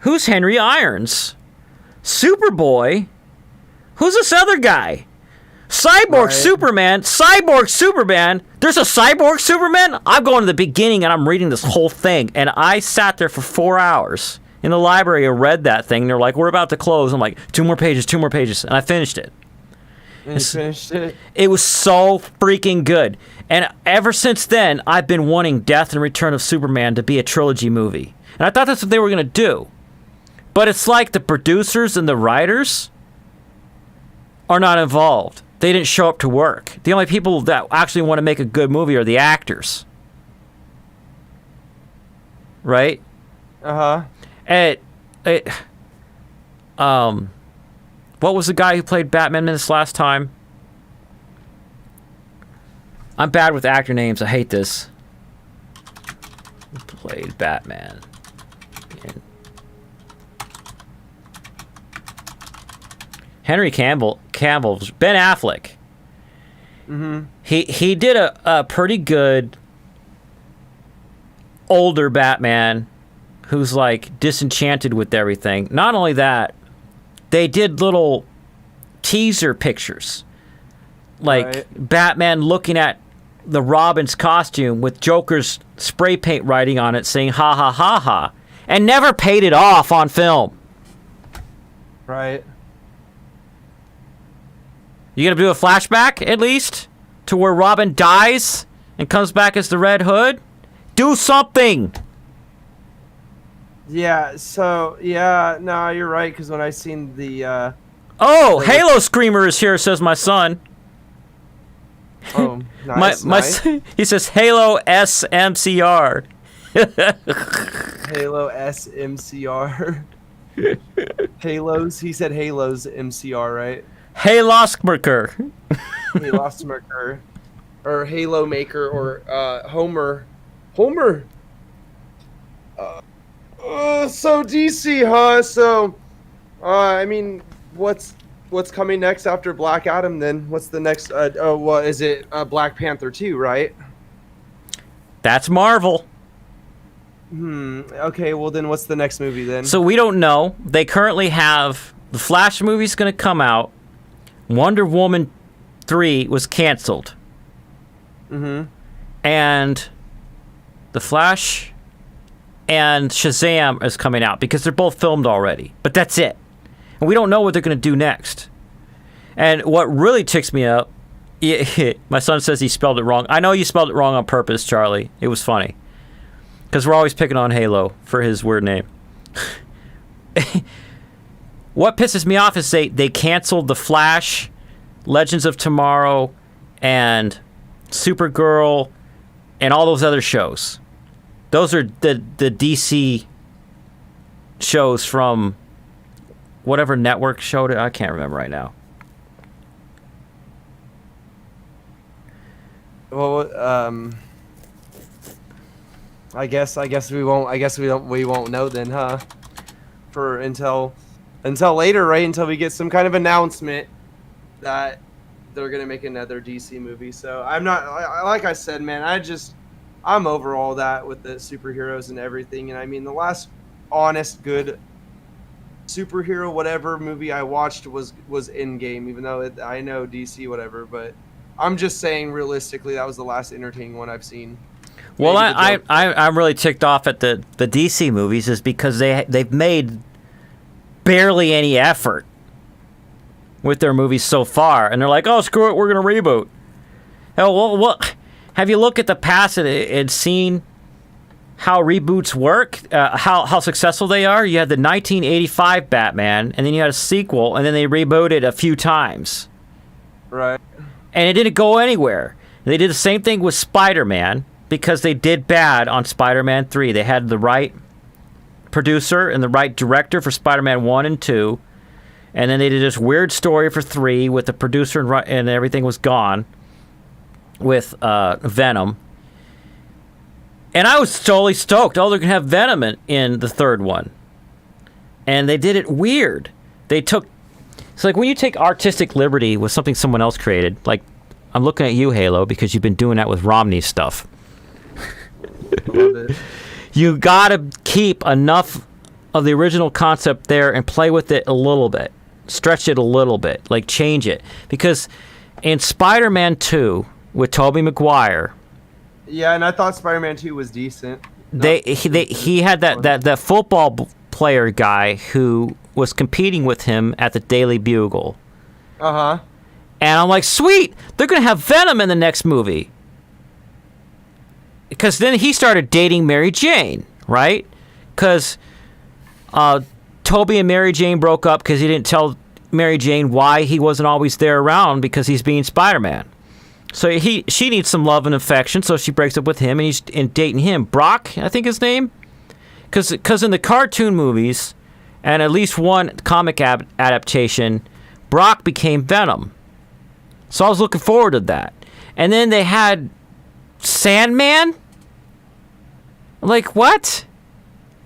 Who's Henry Irons? Superboy? Who's this other guy? Cyborg Superman. There's a Cyborg Superman? I'm going to the beginning and I'm reading this whole thing. And I sat there for 4 hours in the library and read that thing. They're like, we're about to close. I'm like, 2 more pages. And I finished it. And you finished it? It was so freaking good. And ever since then, I've been wanting Death and Return of Superman to be a trilogy movie. And I thought that's what they were going to do. But it's like the producers and the writers are not involved. They didn't show up to work. The only people that actually want to make a good movie are the actors. Right? Uh-huh. What was the guy who played Batman this last time? I'm bad with actor names. I hate this. Who played Batman? Henry Cavill, Ben Affleck. Mm-hmm. He did a pretty good older Batman who's like disenchanted with everything. Not only that, they did little teaser pictures. Like Right. Batman looking at the Robin's costume with Joker's spray paint writing on it saying ha ha ha ha, and never paid it off on film. Right. You gonna do a flashback at least to where Robin dies and comes back as the Red Hood? Do something. Yeah. So yeah. No, you're right. Because when I seen the Oh, Halo Screamer is here, says my son. oh nice, nice. He says Halo SMCR. Halo SMCR. Halos. He said Halos MCR, right? Halomcr. Halomcr, or Halo Maker, or Homer. So DC, huh? So, I mean, what's coming next after Black Adam? Then what's the next? Well, is it Black Panther 2, right? That's Marvel. Okay. Well, then what's the next movie then? So we don't know. They currently have the Flash movie's going to come out. Wonder Woman 3 was canceled. And the Flash and Shazam is coming out because they're both filmed already. But that's it. And we don't know what they're going to do next. And what really ticks me up, my son says he spelled it wrong. I know you spelled it wrong on purpose, Charlie. It was funny. Because we're always picking on Halo for his weird name. What pisses me off is they canceled The Flash, Legends of Tomorrow, and Supergirl, and all those other shows. Those are the DC shows from whatever network showed it. I can't remember right now. Well, I guess we won't. I guess we won't know then, huh? For until later, right? Until we get some kind of announcement that they're gonna make another DC movie. So I'm not, like I said, man. I'm over all that with the superheroes and everything. And I mean, the last honest, good superhero whatever movie I watched was Endgame. Even though I know DC whatever, but I'm just saying realistically, that was the last entertaining one I've seen. Well, I'm really ticked off at the DC movies is because they've made barely any effort with their movies so far, and they're like, oh, screw it, we're gonna reboot. Hell, well, what? Have you looked at the past and seen how reboots work? How successful they are? You had the 1985 Batman, and then you had a sequel, and then they rebooted a few times. Right. And it didn't go anywhere. They did the same thing with Spider-Man because they did bad on Spider-Man 3. They had the right producer and the right director for Spider-Man 1 and 2, and then they did this weird story for 3 with the producer and everything was gone with Venom. And I was totally stoked. Oh, they're going to have Venom in the third one. And they did it weird. It's like when you take artistic liberty with something someone else created, like I'm looking at you, Halo, because you've been doing that with Romney's stuff. I love it. You got to keep enough of the original concept there and play with it a little bit. Stretch it a little bit. Like change it. Because in Spider-Man 2 with Tobey Maguire, yeah, and I thought Spider-Man 2 was decent. he had that football player guy who was competing with him at the Daily Bugle. Uh-huh. And I'm like, sweet, they're going to have Venom in the next movie. Because then he started dating Mary Jane, right? Because Toby and Mary Jane broke up because he didn't tell Mary Jane why he wasn't always there around because he's being Spider-Man. So she needs some love and affection, so she breaks up with him, and he's dating him. Brock, I think his name? Because in the cartoon movies, and at least one comic adaptation, Brock became Venom. So I was looking forward to that. And then they had Sandman? Like, what?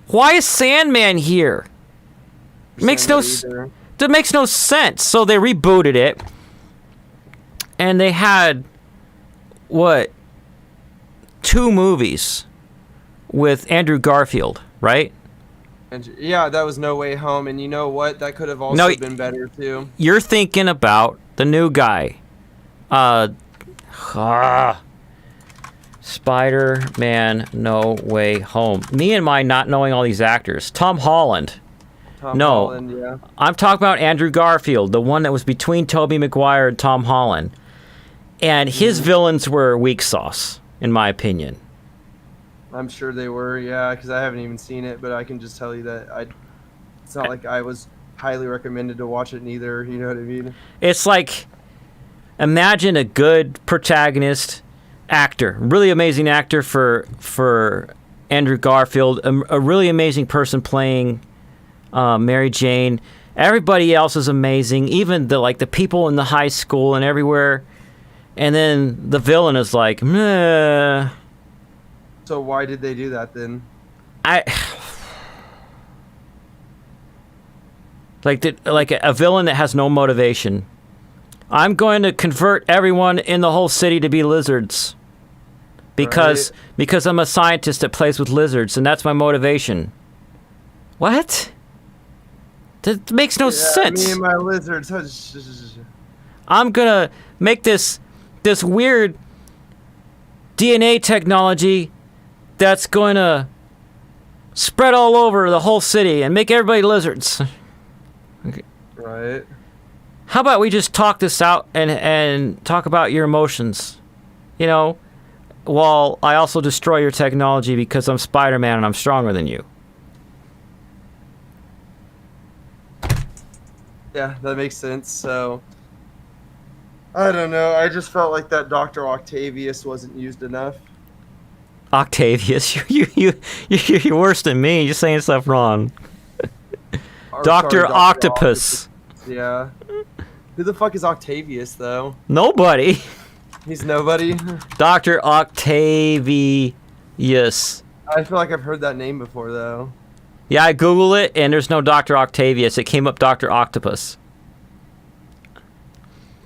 Why is Sandman here? That makes no sense. So they rebooted it. And they had, what, 2 movies with Andrew Garfield, right? And yeah, that was No Way Home. And you know what? That could have also been better, too. You're thinking about the new guy. Spider-Man No Way Home. Me and my not knowing all these actors. Tom Holland. Holland, yeah. I'm talking about Andrew Garfield, the one that was between Tobey Maguire and Tom Holland. And his villains were weak sauce, in my opinion. I'm sure they were, yeah, because I haven't even seen it, but I can just tell you that it's not like I was highly recommended to watch it neither, you know what I mean? It's like, imagine a good protagonist actor, really amazing actor for Andrew Garfield, a really amazing person playing Mary Jane. Everybody else is amazing, even the people in the high school and everywhere. And then the villain is like, meh. So why did they do that then? Like a villain that has no motivation. I'm going to convert everyone in the whole city to be lizards. Because I'm a scientist that plays with lizards, and that's my motivation. What? That makes no sense. Me and my lizards. I'm gonna make this weird DNA technology that's going to spread all over the whole city and make everybody lizards. Okay. Right. How about we just talk this out and talk about your emotions? You know, while I also destroy your technology because I'm Spider-Man and I'm stronger than you. Yeah, that makes sense. So, I don't know. I just felt like that Dr. Octavius wasn't used enough. Octavius, you're worse than me. You're saying stuff wrong. Dr. Octopus. Yeah. Who the fuck is Octavius, though? Nobody. He's nobody? Dr. Octavius. I feel like I've heard that name before, though. Yeah, I Googled it, and there's no Dr. Octavius. It came up Dr. Octopus.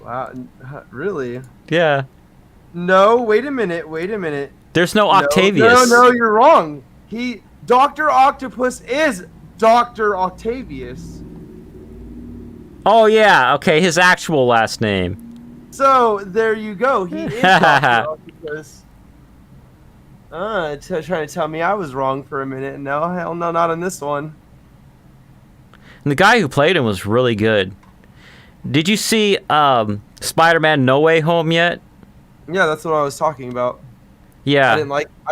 Wow, really? Yeah. No, wait a minute. There's no Octavius. No, you're wrong. Dr. Octopus is Dr. Octavius. Oh, yeah, okay, his actual last name. So, there you go. He is Dr. Octopus. Trying to tell me I was wrong for a minute. No, hell no, not on this one. And the guy who played him was really good. Did you see Spider-Man No Way Home yet? Yeah, that's what I was talking about. Yeah. I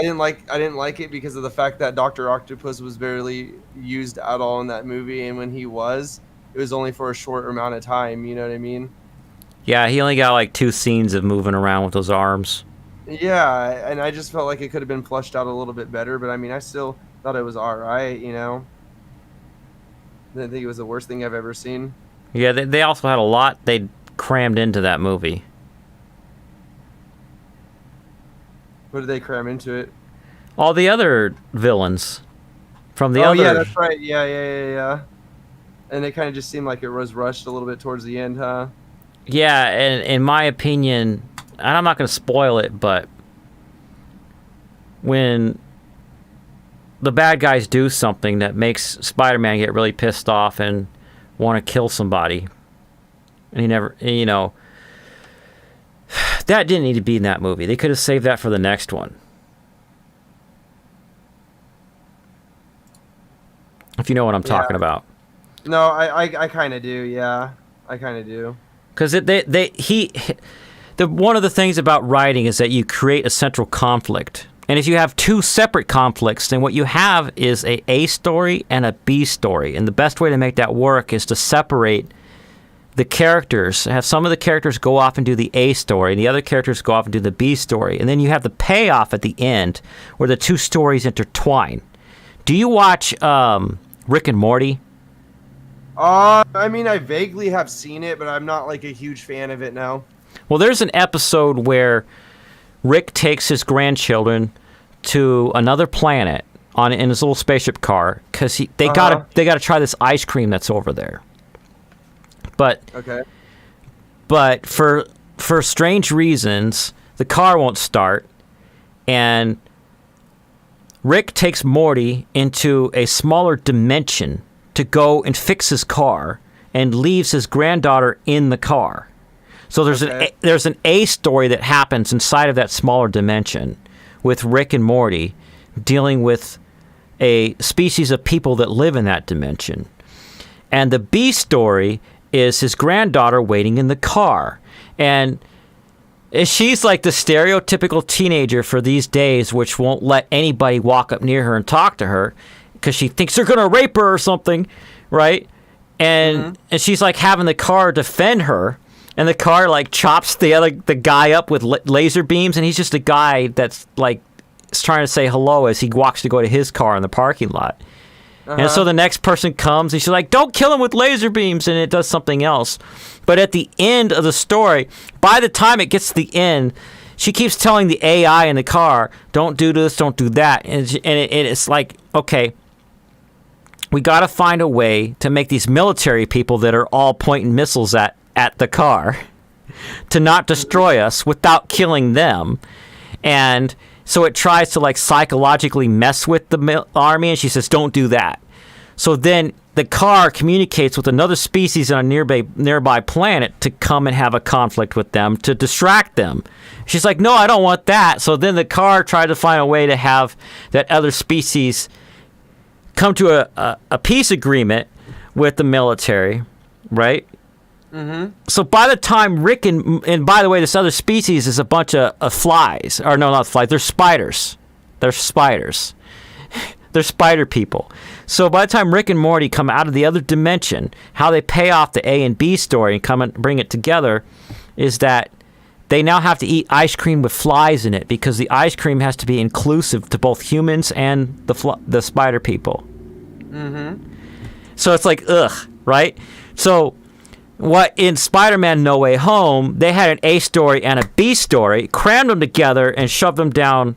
didn't like it because of the fact that Dr. Octopus was barely used at all in that movie, and when he was, it was only for a short amount of time, you know what I mean? Yeah, he only got like 2 scenes of moving around with those arms. Yeah, and I just felt like it could have been fleshed out a little bit better, but I mean, I still thought it was alright, you know? Didn't think it was the worst thing I've ever seen. Yeah, they also had a lot they crammed into that movie. What did they cram into it? All the other villains from the other... Oh, yeah, that's right. Yeah. And it kind of just seemed like it was rushed a little bit towards the end, huh? Yeah, and in my opinion, and I'm not going to spoil it, but when the bad guys do something that makes Spider-Man get really pissed off and want to kill somebody, and he never, you know, that didn't need to be in that movie. They could have saved that for the next one. If you know what I'm talking about. No, I kind of do, yeah. I kind of do. Because one of the things about writing is that you create a central conflict. And if you have 2 separate conflicts, then what you have is a story and a B story. And the best way to make that work is to separate the characters, have some of the characters go off and do the A story, and the other characters go off and do the B story. And then you have the payoff at the end where the 2 stories intertwine. Do you watch Rick and Morty? I mean, I vaguely have seen it, but I'm not like a huge fan of it now. Well, there's an episode where Rick takes his grandchildren to another planet in his little spaceship car because they gotta try this ice cream that's over there. But for strange reasons, the car won't start, and Rick takes Morty into a smaller dimension to go and fix his car, and leaves his granddaughter in the car. So there's an A story that happens inside of that smaller dimension with Rick and Morty dealing with a species of people that live in that dimension. And the B story is his granddaughter waiting in the car. And she's like the stereotypical teenager for these days, which won't let anybody walk up near her and talk to her because she thinks they're going to rape her or something, right? And she's like having the car defend her, and the car like chops the guy up with laser beams, and he's just a guy that's like trying to say hello as he walks to go to his car in the parking lot. And so the next person comes, and she's like, "Don't kill him with laser beams," and it does something else. But at the end of the story, by the time it gets to the end, she keeps telling the AI in the car, "Don't do this, don't do that," and it's like, okay, we got to find a way to make these military people that are all pointing missiles at the car to not destroy us without killing them. And so it tries to like psychologically mess with the army, and she says, "Don't do that." So then the car communicates with another species on a nearby planet to come and have a conflict with them to distract them. She's like, "No, I don't want that." So then the car tried to find a way to have that other species come to a peace agreement with the military, right? So by the time Rick and by the way, this other species is a bunch of flies. Or no, not flies. They're spiders. They're spiders. They're spider people. So by the time Rick and Morty come out of the other dimension, how they pay off the A and B story and come and bring it together is that they now have to eat ice cream with flies in it because the ice cream has to be inclusive to both humans and the spider people. So it's like, ugh, right? So what in Spider-Man No Way Home, they had an A story and a B story, crammed them together and shoved them down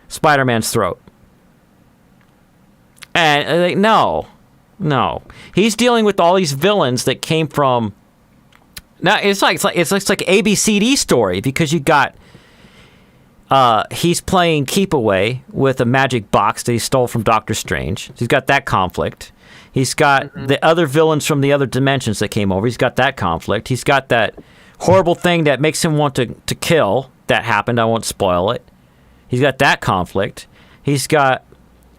Spider-Man's throat. And like, no. He's dealing with all these villains that came from. Now it's like ABCD story because you got. He's playing Keep Away with a magic box that he stole from Doctor Strange. He's got that conflict. He's got the other villains from the other dimensions that came over. He's got that conflict. He's got that horrible thing that makes him want to kill. That happened. I won't spoil it. He's got that conflict. He's got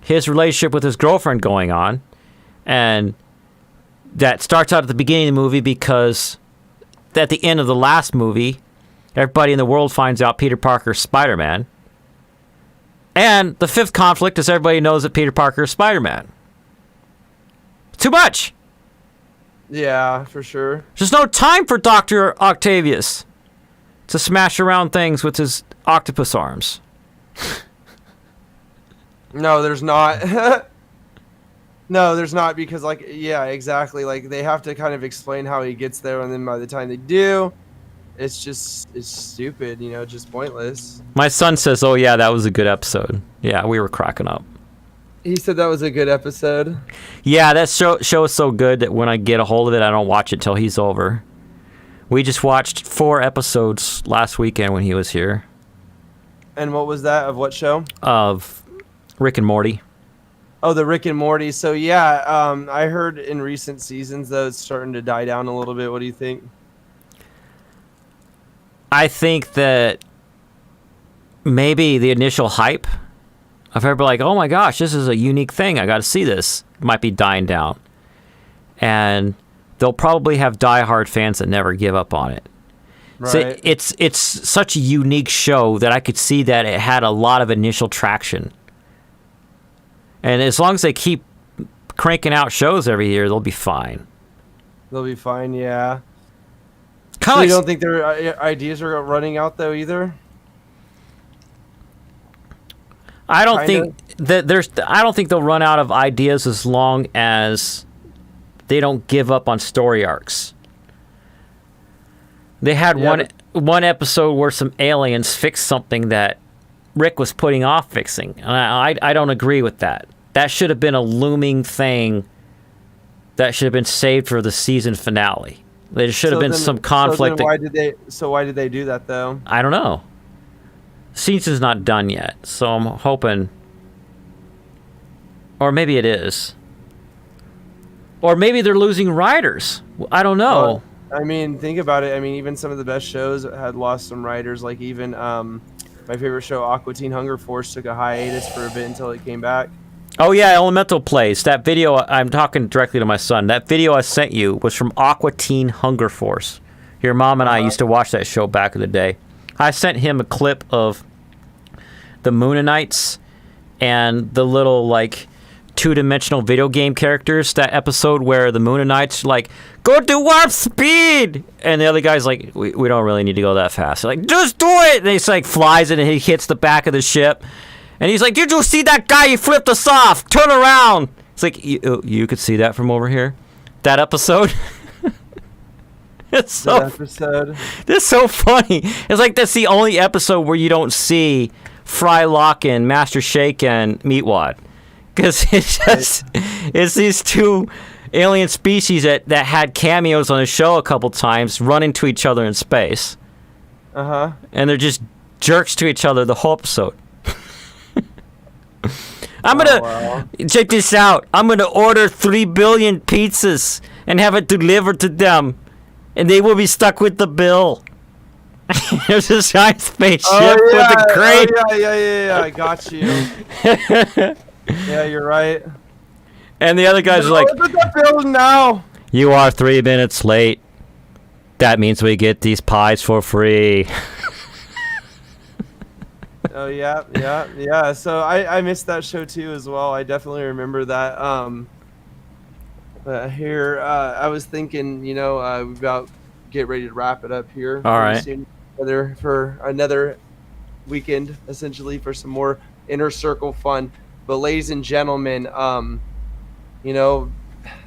his relationship with his girlfriend going on. And that starts out at the beginning of the movie because at the end of the last movie, everybody in the world finds out Peter Parker's Spider-Man. And the fifth conflict is everybody knows that Peter Parker is Spider-Man. Too much. Yeah, for sure. There's no time for Dr. Octavius to smash around things with his octopus arms. No, there's not. No, there's not because, like, yeah, exactly. Like, they have to kind of explain how he gets there, and then by the time they do, it's stupid, just pointless. My son says, "Oh, yeah, that was a good episode." Yeah, we were cracking up. He said that was a good episode. Yeah, that show is so good that when I get a hold of it, I don't watch it till he's over. We just watched 4 episodes last weekend when he was here. And what was that? Of what show? Of Rick and Morty. Oh, the Rick and Morty. So, yeah, I heard in recent seasons, though, it's starting to die down a little bit. What do you think? I think that maybe the initial hype of everybody like, "Oh my gosh, this is a unique thing. I got to see this," might be dying down. And they'll probably have diehard fans that never give up on it. Right. So it's such a unique show that I could see that it had a lot of initial traction. And as long as they keep cranking out shows every year, they'll be fine. They'll be fine, yeah. So you don't think their ideas are running out, though, either? I don't think they'll run out of ideas as long as they don't give up on story arcs. They had one episode where some aliens fixed something that Rick was putting off fixing. And I don't agree with that. That should have been a looming thing that should have been saved for the season finale. There should have been some conflict. So why did they do that though? I don't know. Season's not done yet, so I'm hoping, or maybe it is, or maybe they're losing writers. I don't know. Well, I mean, think about it. I mean, even some of the best shows had lost some writers. Like even my favorite show, Aqua Teen Hunger Force, took a hiatus for a bit until it came back. Oh yeah, Elemental Plays. That video, I'm talking directly to my son. That video I sent you was from Aqua Teen Hunger Force. Your mom and I used to watch that show back in the day. I sent him a clip of the Moonanites and the little, like, two-dimensional video game characters. That episode where the Moonanites, like, go to warp speed! And the other guy's like, we don't really need to go that fast. They're like, just do it! And he's like, flies it and he hits the back of the ship. And he's like, did you see that guy? He flipped us off! Turn around! It's like, you could see that from over here? That episode? It's so funny. It's like that's the only episode where you don't see Fry Lockin, Master Shake, and Meatwad, because it's these two alien species that had cameos on the show a couple times, run into each other in space. And they're just jerks to each other the whole episode. Check this out. I'm gonna order 3 billion pizzas and have it delivered to them. And they will be stuck with the bill. There's a giant spaceship with a crate. Oh, yeah, I got you. Yeah, you're right. And the other guys are like, look at the bill now. You are 3 minutes late. That means we get these pies for free. Oh, yeah. So I missed that show too as well. I definitely remember that. Here, I was thinking, we about get ready to wrap it up here. All right. For another weekend, essentially, for some more inner circle fun. But ladies and gentlemen, that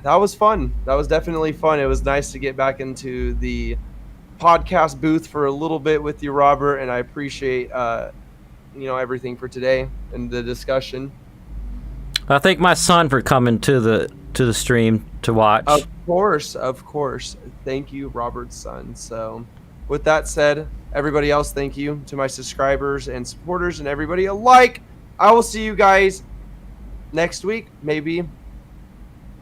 was fun. That was definitely fun. It was nice to get back into the podcast booth for a little bit with you, Robert, and I appreciate everything for today and the discussion. I thank my son for coming to the stream to watch. Of course. Thank you, Robert's son. So, with that said, everybody else, thank you to my subscribers and supporters and everybody alike. I will see you guys next week, maybe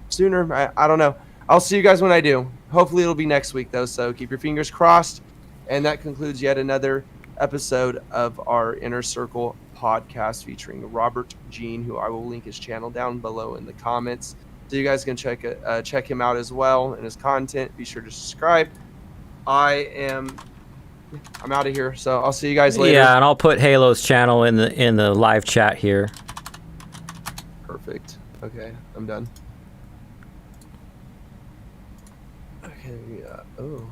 sooner. I don't know. I'll see you guys when I do. Hopefully, it'll be next week, though. So, keep your fingers crossed. And that concludes yet another episode of our Inner Circle podcast featuring Robert Jene, who I will link his channel down below in the comments. So you guys can check him out as well and his content. Be sure to subscribe. I'm out of here, so I'll see you guys later. Yeah, and I'll put Halo's channel in the live chat here. Perfect. Okay, I'm done. Okay. Oh.